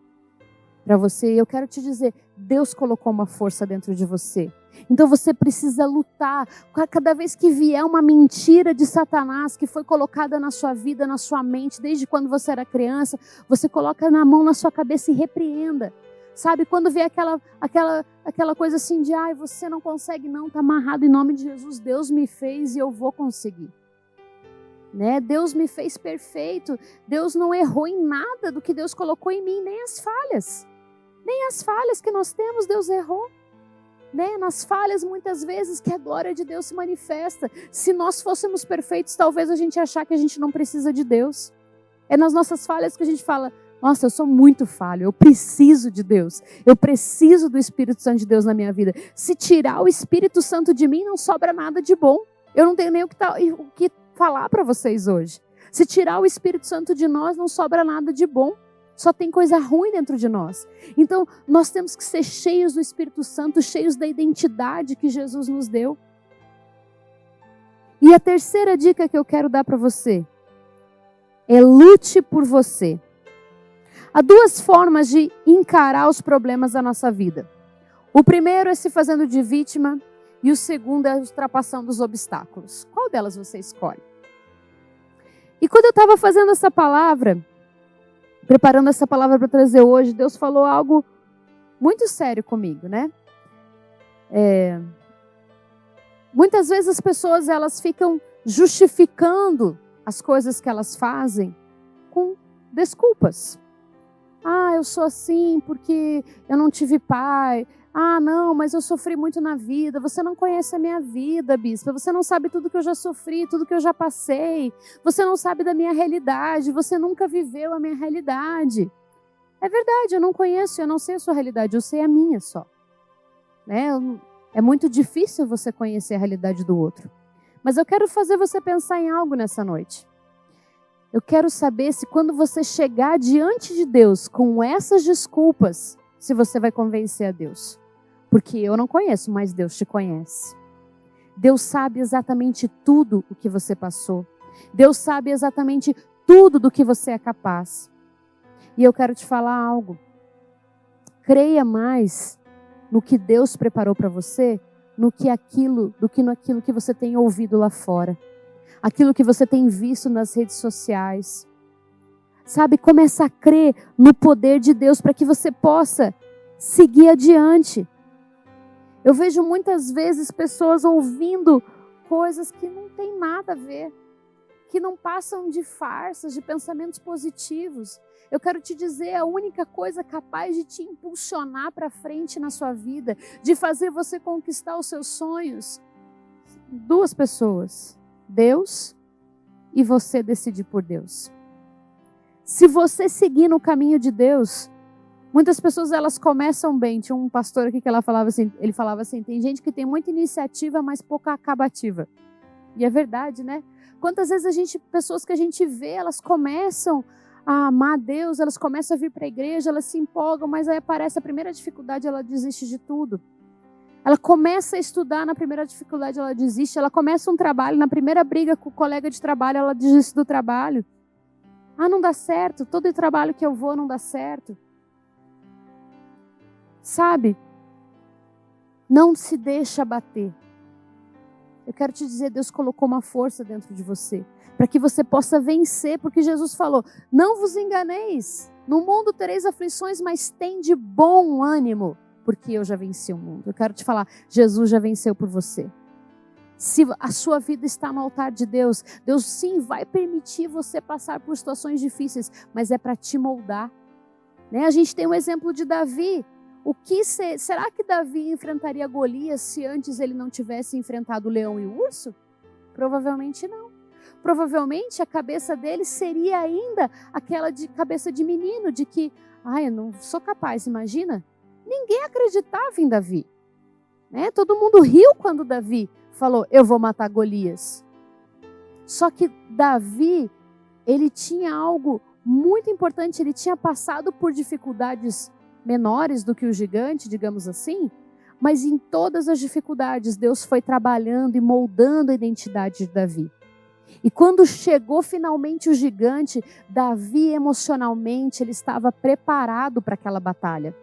S1: para você. E eu quero te dizer, Deus colocou uma força dentro de você. Então você precisa lutar. Cada vez que vier uma mentira de Satanás que foi colocada na sua vida, na sua mente, desde quando você era criança, você coloca na mão na sua cabeça e repreenda. Sabe, quando vê aquela coisa assim de, ai, você não consegue não, está amarrado em nome de Jesus, Deus me fez e eu vou conseguir. Né? Deus me fez perfeito, Deus não errou em nada do que Deus colocou em mim, nem as falhas. Nem as falhas que nós temos, Deus errou. Né? Nas falhas, muitas vezes, que a glória de Deus se manifesta. Se nós fôssemos perfeitos, talvez a gente achar que a gente não precisa de Deus. É nas nossas falhas que a gente fala, nossa, eu sou muito falho, eu preciso de Deus. Eu preciso do Espírito Santo de Deus na minha vida. Se tirar o Espírito Santo de mim, não sobra nada de bom. Eu não tenho nem o que falar para vocês hoje. Se tirar o Espírito Santo de nós, não sobra nada de bom. Só tem coisa ruim dentro de nós. Então, nós temos que ser cheios do Espírito Santo, cheios da identidade que Jesus nos deu. E a terceira dica que eu quero dar para você é lute por você. Há duas formas de encarar os problemas da nossa vida. O primeiro é se fazendo de vítima e o segundo é ultrapassando os obstáculos. Qual delas você escolhe? E quando eu estava fazendo essa palavra, preparando essa palavra para trazer hoje, Deus falou algo muito sério comigo, né? Muitas vezes as pessoas elas ficam justificando as coisas que elas fazem com desculpas. Ah, eu sou assim porque eu não tive pai. Ah, não, mas eu sofri muito na vida. Você não conhece a minha vida, bispa. Você não sabe tudo que eu já sofri, tudo que eu já passei. Você não sabe da minha realidade. Você nunca viveu a minha realidade. É verdade, eu não conheço, eu não sei a sua realidade. Eu sei a minha só. Né? É muito difícil você conhecer a realidade do outro. Mas eu quero fazer você pensar em algo nessa noite. Eu quero saber se quando você chegar diante de Deus com essas desculpas, se você vai convencer a Deus. Porque eu não conheço, mas Deus te conhece. Deus sabe exatamente tudo o que você passou. Deus sabe exatamente tudo do que você é capaz. E eu quero te falar algo. Creia mais no que Deus preparou para você, do que naquilo que você tem ouvido lá fora. Aquilo que você tem visto nas redes sociais. Sabe, começa a crer no poder de Deus para que você possa seguir adiante. Eu vejo muitas vezes pessoas ouvindo coisas que não tem nada a ver, que não passam de farsas, de pensamentos positivos. Eu quero te dizer, a única coisa capaz de te impulsionar para frente na sua vida, de fazer você conquistar os seus sonhos, duas pessoas, Deus e você decidir por Deus. Se você seguir no caminho de Deus, muitas pessoas elas começam bem. Tinha um pastor aqui que ele falava assim, tem gente que tem muita iniciativa, mas pouca acabativa. E é verdade, né? Quantas vezes pessoas que a gente vê, elas começam a amar Deus, elas começam a vir para a igreja, elas se empolgam, mas aí aparece a primeira dificuldade, ela desiste de tudo. Ela começa a estudar, na primeira dificuldade ela desiste. Ela começa um trabalho, na primeira briga com o colega de trabalho, ela desiste do trabalho. Ah, não dá certo, todo trabalho que eu vou não dá certo. Sabe? Não se deixa abater. Eu quero te dizer, Deus colocou uma força dentro de você, para que você possa vencer, porque Jesus falou, não vos enganeis, no mundo tereis aflições, mas tende bom ânimo, porque eu já venci o mundo. Eu quero te falar, Jesus já venceu por você. Se a sua vida está no altar de Deus, Deus sim vai permitir você passar por situações difíceis, mas é para te moldar. Né? A gente tem um exemplo de Davi. Será que Davi enfrentaria Golias se antes ele não tivesse enfrentado o leão e o urso? Provavelmente não. Provavelmente a cabeça dele seria ainda aquela de cabeça de menino, de que, eu não sou capaz, imagina? Ninguém acreditava em Davi. Né? Todo mundo riu quando Davi falou, eu vou matar Golias. Só que Davi, ele tinha algo muito importante, ele tinha passado por dificuldades menores do que o gigante, digamos assim, mas em todas as dificuldades, Deus foi trabalhando e moldando a identidade de Davi. E quando chegou finalmente o gigante, Davi emocionalmente, ele estava preparado para aquela batalha.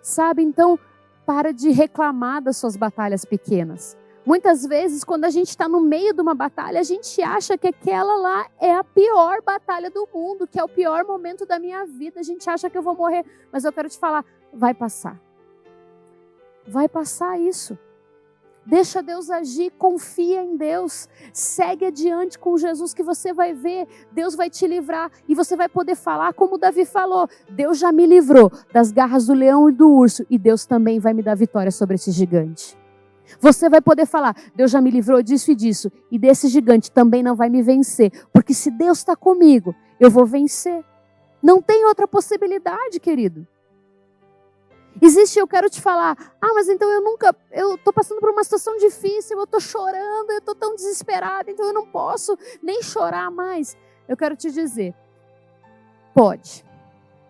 S1: Sabe, então, para de reclamar das suas batalhas pequenas. Muitas vezes, quando a gente está no meio de uma batalha, a gente acha que aquela lá é a pior batalha do mundo, que é o pior momento da minha vida. A gente acha que eu vou morrer, mas eu quero te falar, vai passar. Vai passar isso. Deixa Deus agir, confia em Deus, segue adiante com Jesus que você vai ver, Deus vai te livrar e você vai poder falar como Davi falou, Deus já me livrou das garras do leão e do urso e Deus também vai me dar vitória sobre esse gigante. Você vai poder falar, Deus já me livrou disso e disso e desse gigante também não vai me vencer, porque se Deus está comigo, eu vou vencer. Não tem outra possibilidade, querido. Existe, eu quero te falar, mas então eu estou passando por uma situação difícil, eu estou chorando, eu estou tão desesperada, então eu não posso nem chorar mais. Eu quero te dizer, pode,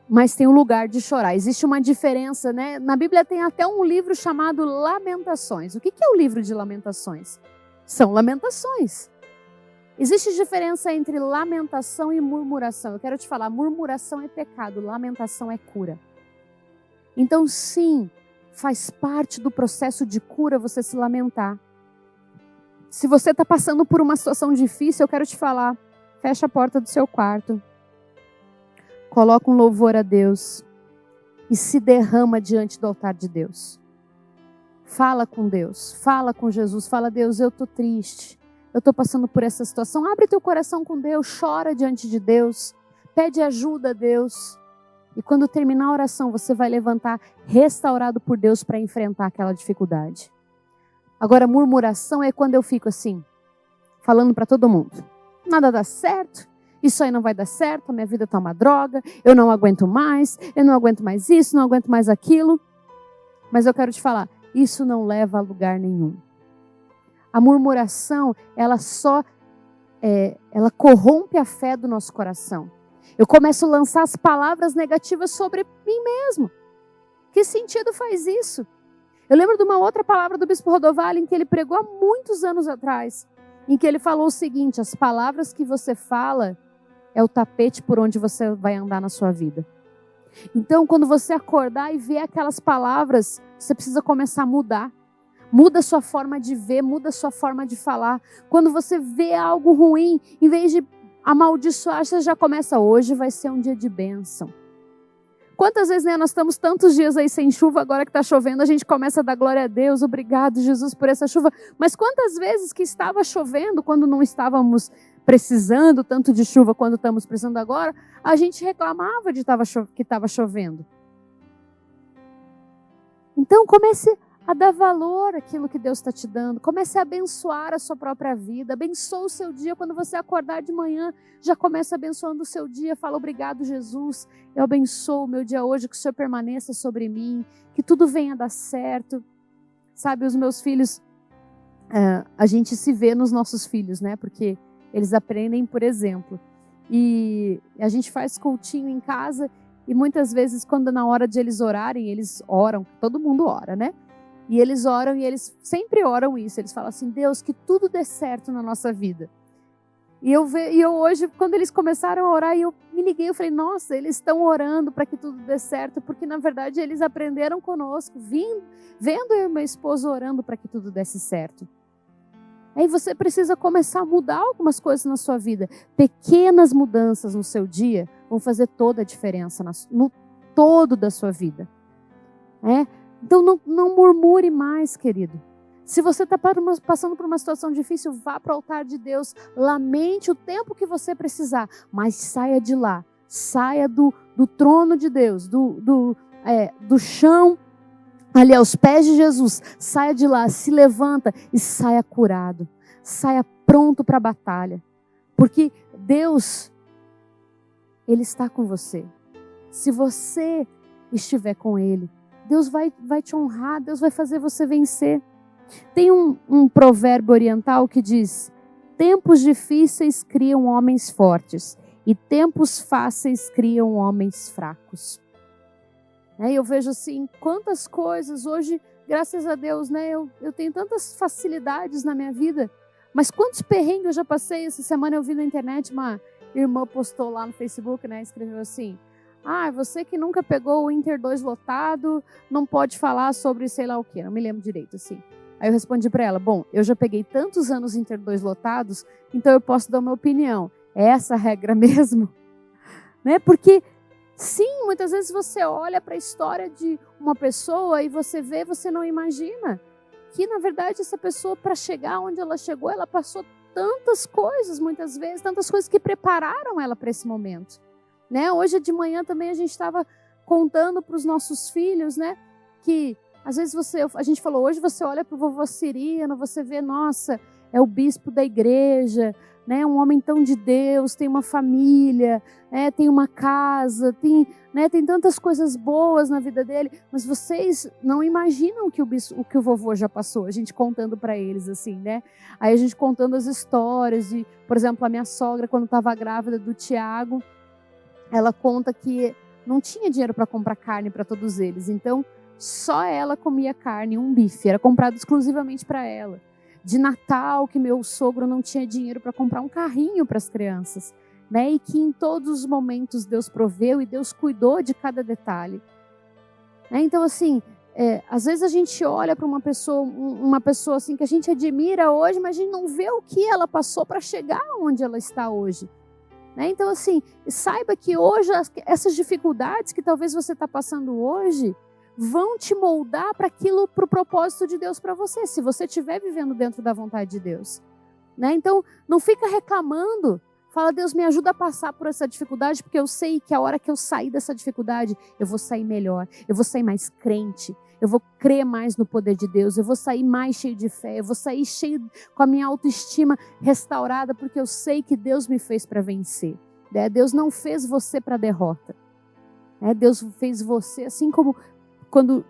S1: mas tem um lugar de chorar. Existe uma diferença, né? Na Bíblia tem até um livro chamado Lamentações. O que é o livro de Lamentações? São lamentações. Existe diferença entre lamentação e murmuração. Eu quero te falar, murmuração é pecado, lamentação é cura. Então, sim, faz parte do processo de cura você se lamentar. Se você está passando por uma situação difícil, eu quero te falar, fecha a porta do seu quarto, coloca um louvor a Deus e se derrama diante do altar de Deus. Fala com Deus, fala com Jesus, fala, Deus, eu estou triste, eu estou passando por essa situação. Abre teu coração com Deus, chora diante de Deus, pede ajuda a Deus. E quando terminar a oração, você vai levantar restaurado por Deus para enfrentar aquela dificuldade. Agora, murmuração é quando eu fico assim, falando para todo mundo. Nada dá certo, isso aí não vai dar certo, a minha vida está uma droga, eu não aguento mais isso, não aguento mais aquilo. Mas eu quero te falar, isso não leva a lugar nenhum. A murmuração, ela corrompe a fé do nosso coração. Eu começo a lançar as palavras negativas sobre mim mesmo. Que sentido faz isso? Eu lembro de uma outra palavra do Bispo Rodovalho em que ele pregou há muitos anos atrás, em que ele falou o seguinte, as palavras que você fala é o tapete por onde você vai andar na sua vida. Então, quando você acordar e ver aquelas palavras, você precisa começar a mudar. Muda a sua forma de ver, muda a sua forma de falar. Quando você vê algo ruim, em vez de amaldiçoar, você já começa, hoje vai ser um dia de bênção. Quantas vezes, nós estamos tantos dias aí sem chuva, agora que está chovendo, a gente começa a dar glória a Deus, obrigado Jesus por essa chuva. Mas quantas vezes que estava chovendo, quando não estávamos precisando tanto de chuva quando estamos precisando agora, a gente reclamava de que estava chovendo. Então comece a dar valor àquilo que Deus está te dando. Comece a abençoar a sua própria vida. Abençoa o seu dia. Quando você acordar de manhã, já começa abençoando o seu dia. Fala, obrigado, Jesus. Eu abençoo o meu dia hoje, que o Senhor permaneça sobre mim, que tudo venha a dar certo. Sabe, os meus filhos, a gente se vê nos nossos filhos, né? Porque eles aprendem por exemplo. E a gente faz cultinho em casa e muitas vezes, quando na hora de eles orarem, eles oram. Todo mundo ora, né? E eles oram e eles sempre oram isso. Eles falam assim, Deus, que tudo dê certo na nossa vida. E eu hoje, quando eles começaram a orar, eu me liguei, eu falei, nossa, eles estão orando para que tudo dê certo, porque na verdade eles aprenderam conosco, vendo eu e meu esposo orando para que tudo desse certo. Aí você precisa começar a mudar algumas coisas na sua vida. Pequenas mudanças no seu dia vão fazer toda a diferença no todo da sua vida. Então não murmure mais, querido. Se você está passando por uma situação difícil, vá para o altar de Deus. Lamente o tempo que você precisar, mas saia de lá. Saia do trono de Deus, do chão, ali aos pés de Jesus. Saia de lá, se levanta e saia curado. Saia pronto para a batalha. Porque Deus, Ele está com você. Se você estiver com Ele, Deus vai te honrar, Deus vai fazer você vencer. Tem um provérbio oriental que diz: tempos difíceis criam homens fortes e tempos fáceis criam homens fracos. Eu vejo assim, quantas coisas hoje, graças a Deus, eu tenho tantas facilidades na minha vida, mas quantos perrengues eu já passei. Essa semana eu vi na internet, uma irmã postou lá no Facebook, escreveu assim: você que nunca pegou o Inter 2 lotado, não pode falar sobre sei lá o quê, não me lembro direito, assim. Aí eu respondi para ela: bom, eu já peguei tantos anos Inter 2 lotados, então eu posso dar uma opinião. É essa a regra mesmo? Porque, sim, muitas vezes você olha para a história de uma pessoa e você vê, você não imagina que, na verdade, essa pessoa, para chegar onde ela chegou, ela passou tantas coisas, muitas vezes, tantas coisas que prepararam ela para esse momento. Hoje de manhã também a gente estava contando para os nossos filhos, que às vezes a gente falou, hoje você olha para o vovô Cirino, você vê, nossa, é o bispo da igreja, um homem tão de Deus, tem uma família, tem uma casa, tem tantas coisas boas na vida dele, mas vocês não imaginam o que o vovô já passou, a gente contando para eles assim, Aí a gente contando as histórias de, por exemplo, a minha sogra, quando estava grávida do Tiago, ela conta que não tinha dinheiro para comprar carne para todos eles, então só ela comia carne, um bife, era comprado exclusivamente para ela. De Natal, que meu sogro não tinha dinheiro para comprar um carrinho para as crianças, e que em todos os momentos Deus proveu e Deus cuidou de cada detalhe. Então, assim, às vezes a gente olha para uma pessoa assim que a gente admira hoje, mas a gente não vê o que ela passou para chegar onde ela está hoje. Então, assim, saiba que hoje essas dificuldades que talvez você está passando hoje vão te moldar para o propósito de Deus para você, se você estiver vivendo dentro da vontade de Deus. Então, não fica reclamando. Fala: Deus, me ajuda a passar por essa dificuldade, porque eu sei que a hora que eu sair dessa dificuldade, eu vou sair melhor, eu vou sair mais crente, eu vou crer mais no poder de Deus, eu vou sair mais cheio de fé, eu vou sair cheio com a minha autoestima restaurada, porque eu sei que Deus me fez para vencer. Deus não fez você para derrota. Deus fez você, assim como quando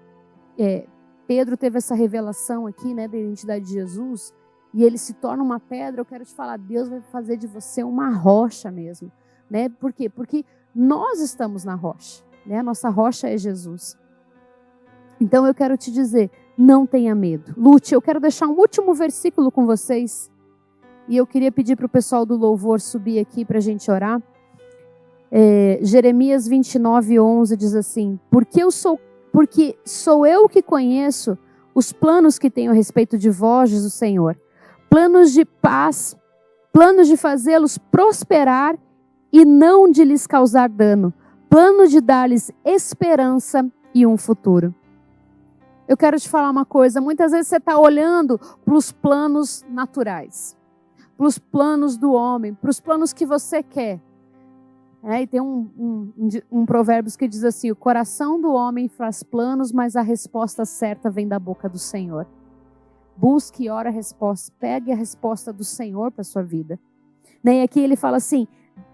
S1: Pedro teve essa revelação aqui, da identidade de Jesus, e ele se torna uma pedra, eu quero te falar, Deus vai fazer de você uma rocha mesmo. Por quê? Porque nós estamos na rocha. A nossa rocha é Jesus. Então eu quero te dizer, não tenha medo. Lute. Eu quero deixar um último versículo com vocês. E eu queria pedir para o pessoal do louvor subir aqui para a gente orar. Jeremias 29:11 diz assim: porque sou eu que conheço os planos que tenho a respeito de vós, diz o Senhor. Planos de paz, planos de fazê-los prosperar e não de lhes causar dano. Planos de dar-lhes esperança e um futuro. Eu quero te falar uma coisa. Muitas vezes você está olhando para os planos naturais, para os planos do homem, para os planos que você quer. E tem um provérbio que diz assim: o coração do homem faz planos, mas a resposta certa vem da boca do Senhor. Busque e ora a resposta, pegue a resposta do Senhor para a sua vida. E aqui ele fala assim: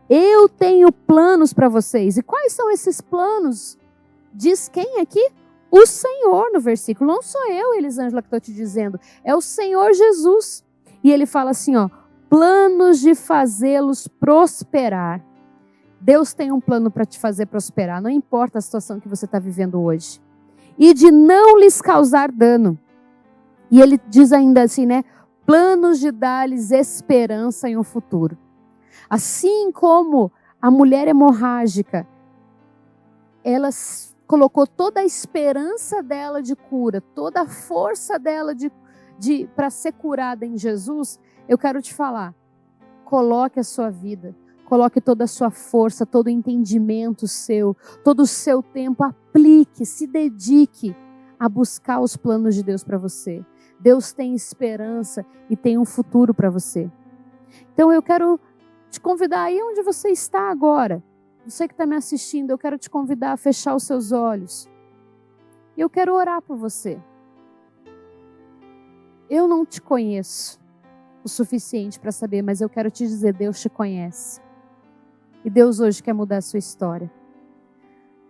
S1: eu tenho planos para vocês. E quais são esses planos? Diz quem aqui? O Senhor, no versículo. Não sou eu, Elisângela, que estou te dizendo. É o Senhor Jesus. E ele fala assim, planos de fazê-los prosperar. Deus tem um plano para te fazer prosperar, não importa a situação que você está vivendo hoje. E de não lhes causar dano. E ele diz ainda assim, planos de dar-lhes esperança em um futuro. Assim como a mulher hemorrágica, ela colocou toda a esperança dela de cura, toda a força dela para ser curada em Jesus, eu quero te falar, coloque a sua vida, coloque toda a sua força, todo o entendimento seu, todo o seu tempo, aplique, se dedique a buscar os planos de Deus para você. Deus tem esperança e tem um futuro para você. Então eu quero te convidar aí onde você está agora. Você que está me assistindo, eu quero te convidar a fechar os seus olhos. E eu quero orar por você. Eu não te conheço. o suficiente para saber, mas eu quero te dizer, Deus te conhece. E Deus hoje quer mudar a sua história.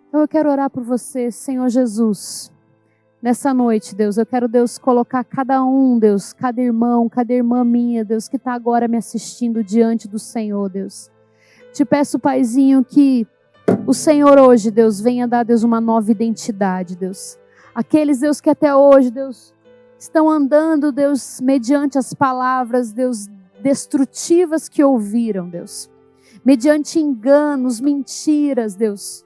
S1: Então eu quero orar por você, Senhor Jesus. Nessa noite, Deus, eu quero, Deus, colocar cada um, Deus, cada irmão, cada irmã minha, Deus, que está agora me assistindo diante do Senhor, Deus. Te peço, Paizinho, que o Senhor hoje, Deus, venha dar, Deus, uma nova identidade, Deus. Aqueles, Deus, que até hoje, Deus, estão andando, Deus, mediante as palavras, Deus, destrutivas que ouviram, Deus. Mediante enganos, mentiras, Deus,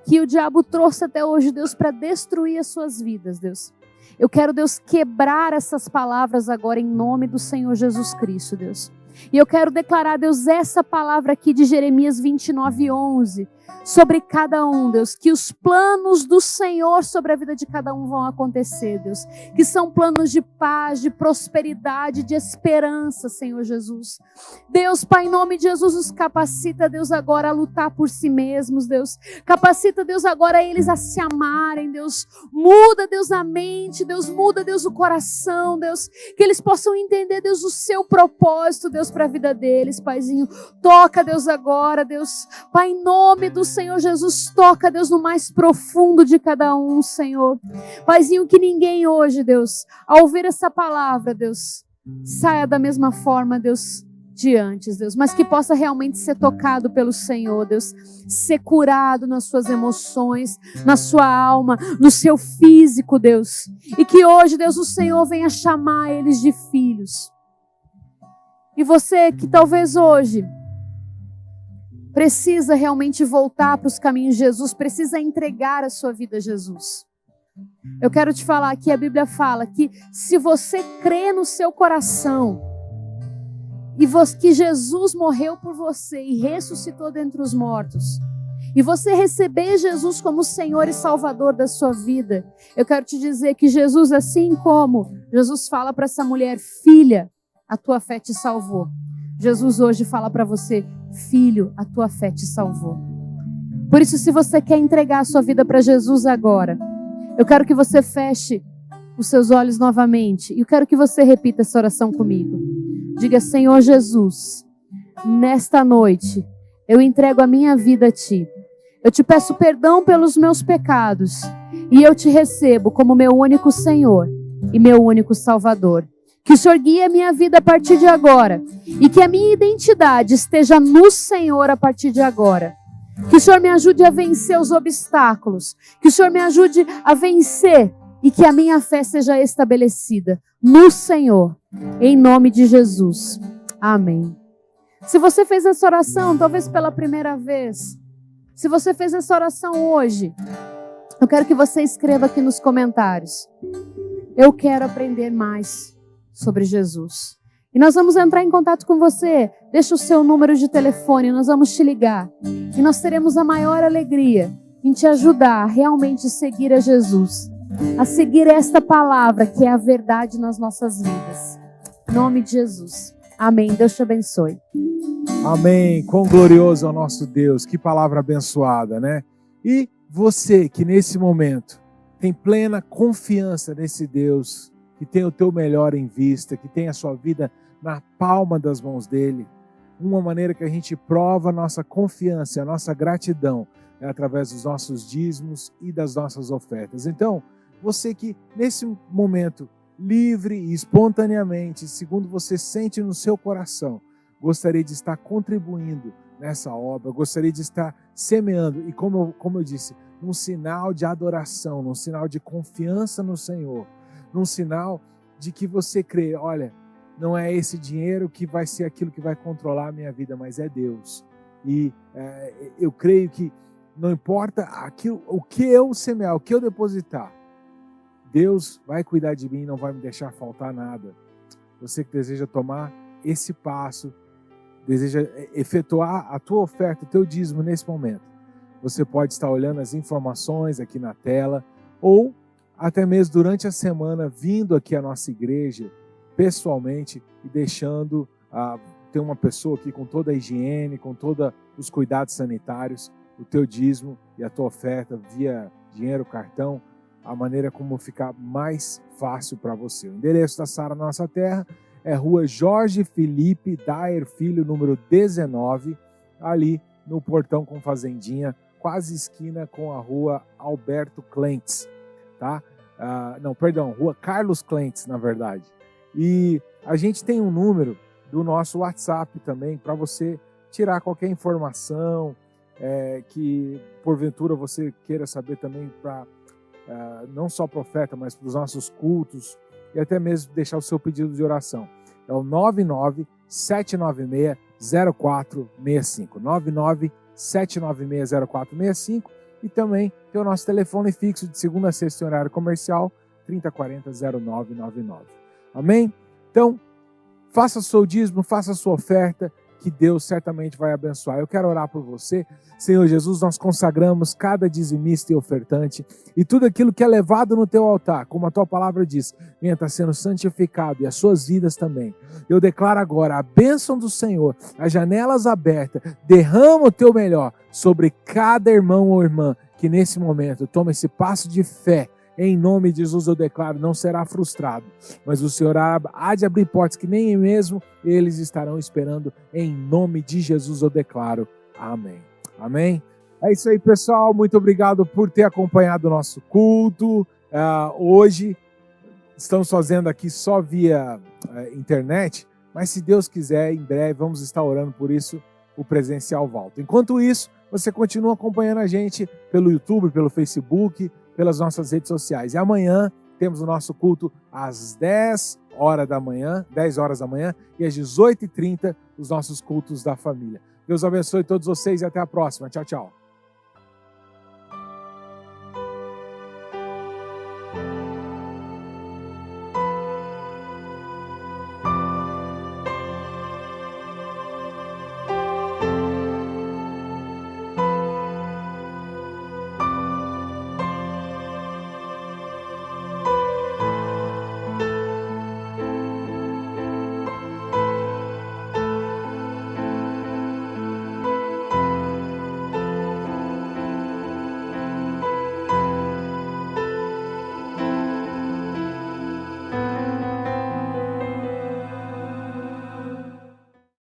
S1: que o diabo trouxe até hoje, Deus, para destruir as suas vidas, Deus. Eu quero, Deus, quebrar essas palavras agora em nome do Senhor Jesus Cristo, Deus. E eu quero declarar, Deus, essa palavra aqui de Jeremias 29:11, sobre cada um, Deus, que os planos do Senhor sobre a vida de cada um vão acontecer, Deus, que são planos de paz, de prosperidade, de esperança, Senhor Jesus. Deus, Pai, em nome de Jesus, os capacita, Deus, agora a lutar por si mesmos, Deus. Capacita, Deus, agora eles a se amarem, Deus. Muda, Deus, a mente, Deus, muda, Deus, o coração, Deus, que eles possam entender, Deus, o seu propósito, Deus, para a vida deles, Paizinho. Toca, Deus, agora, Deus, Pai, em nome do Senhor Jesus, toca, Deus, no mais profundo de cada um, Senhor. Paizinho, que ninguém hoje, Deus, ao ouvir essa palavra, Deus, saia da mesma forma, Deus, de antes, Deus, mas que possa realmente ser tocado pelo Senhor, Deus, ser curado nas suas emoções, na sua alma, no seu físico, Deus, e que hoje, Deus, o Senhor venha chamar eles de filhos. E você que talvez hoje precisa realmente voltar para os caminhos de Jesus, precisa entregar a sua vida a Jesus. Eu quero te falar que a Bíblia fala que se você crê no seu coração e que Jesus morreu por você e ressuscitou dentre os mortos, e você receber Jesus como Senhor e Salvador da sua vida, eu quero te dizer que Jesus, assim como Jesus fala para essa mulher, filha, a tua fé te salvou. Jesus hoje fala para você, filho, a tua fé te salvou. Por isso, se você quer entregar a sua vida para Jesus agora, eu quero que você feche os seus olhos novamente. E eu quero que você repita essa oração comigo. Diga, Senhor Jesus, nesta noite, eu entrego a minha vida a Ti. Eu te peço perdão pelos meus pecados. E eu te recebo como meu único Senhor e meu único Salvador. Que o Senhor guie a minha vida a partir de agora. E que a minha identidade esteja no Senhor a partir de agora. Que o Senhor me ajude a vencer os obstáculos. Que o Senhor me ajude a vencer. E que a minha fé seja estabelecida no Senhor. Em nome de Jesus. Amém. Se você fez essa oração, talvez pela primeira vez. Se você fez essa oração hoje, eu quero que você escreva aqui nos comentários. Eu quero aprender mais sobre Jesus. E nós vamos entrar em contato com você. Deixa o seu número de telefone, nós vamos te ligar. E nós teremos a maior alegria em te ajudar a realmente seguir a Jesus. A seguir esta palavra que é a verdade nas nossas vidas. Em nome de Jesus. Amém. Deus te abençoe.
S4: Amém. Quão glorioso é o nosso Deus. Que palavra abençoada, né? E você que nesse momento tem plena confiança nesse Deus, que tem o teu melhor em vista, que tem a sua vida na palma das mãos dele. Uma maneira que a gente prova a nossa confiança, a nossa gratidão, é através dos nossos dízimos e das nossas ofertas. Então, você que nesse momento, livre e espontaneamente, segundo você sente no seu coração, gostaria de estar contribuindo nessa obra, gostaria de estar semeando, e como eu disse, num sinal de adoração, num sinal de confiança no Senhor, num sinal de que você crê, olha, não é esse dinheiro que vai ser aquilo que vai controlar a minha vida, mas é Deus. E eu creio que não importa aquilo, o que eu semear, o que eu depositar, Deus vai cuidar de mim e não vai me deixar faltar nada. Você que deseja tomar esse passo, deseja efetuar a tua oferta, o teu dízimo nesse momento, você pode estar olhando as informações aqui na tela, ou até mesmo durante a semana, vindo aqui à nossa igreja, pessoalmente, e deixando ter uma pessoa aqui com toda a higiene, com todos os cuidados sanitários, o teu dízimo e a tua oferta via dinheiro, cartão, a maneira como ficar mais fácil para você. O endereço da Sara Nossa Terra é Rua Jorge Felipe Daer Filho, número 19, ali no Portão com Fazendinha, quase esquina com a Rua Alberto Clentes, tá? Rua Carlos Clentes, na verdade. E a gente tem um número do nosso WhatsApp também para você tirar qualquer informação que porventura você queira saber também para não só profeta, mas para os nossos cultos e até mesmo deixar o seu pedido de oração. É o 997960465. 997960465 e também tem o nosso telefone fixo de segunda a sexta em horário comercial, 3040-0999. Amém? Então, faça o seu dízimo, faça a sua oferta, que Deus certamente vai abençoar. Eu quero orar por você. Senhor Jesus, nós consagramos cada dizimista e ofertante e tudo aquilo que é levado no teu altar, como a tua palavra diz, venha estar sendo santificado e as suas vidas também. Eu declaro agora a bênção do Senhor, as janelas abertas, derrama o teu melhor sobre cada irmão ou irmã que nesse momento toma esse passo de fé. Em nome de Jesus eu declaro, não será frustrado, mas o Senhor há de abrir portas que nem mesmo eles estarão esperando. Em nome de Jesus eu declaro, amém. Amém? É isso aí, pessoal, muito obrigado por ter acompanhado o nosso culto. Hoje estamos fazendo aqui só via internet, mas se Deus quiser, em breve vamos estar orando por isso, o presencial volta. Enquanto isso, você continua acompanhando a gente pelo YouTube, pelo Facebook, pelas nossas redes sociais. E amanhã temos o nosso culto às 10 horas da manhã e às 18h30 os nossos cultos da família. Deus abençoe todos vocês e até a próxima. Tchau, tchau.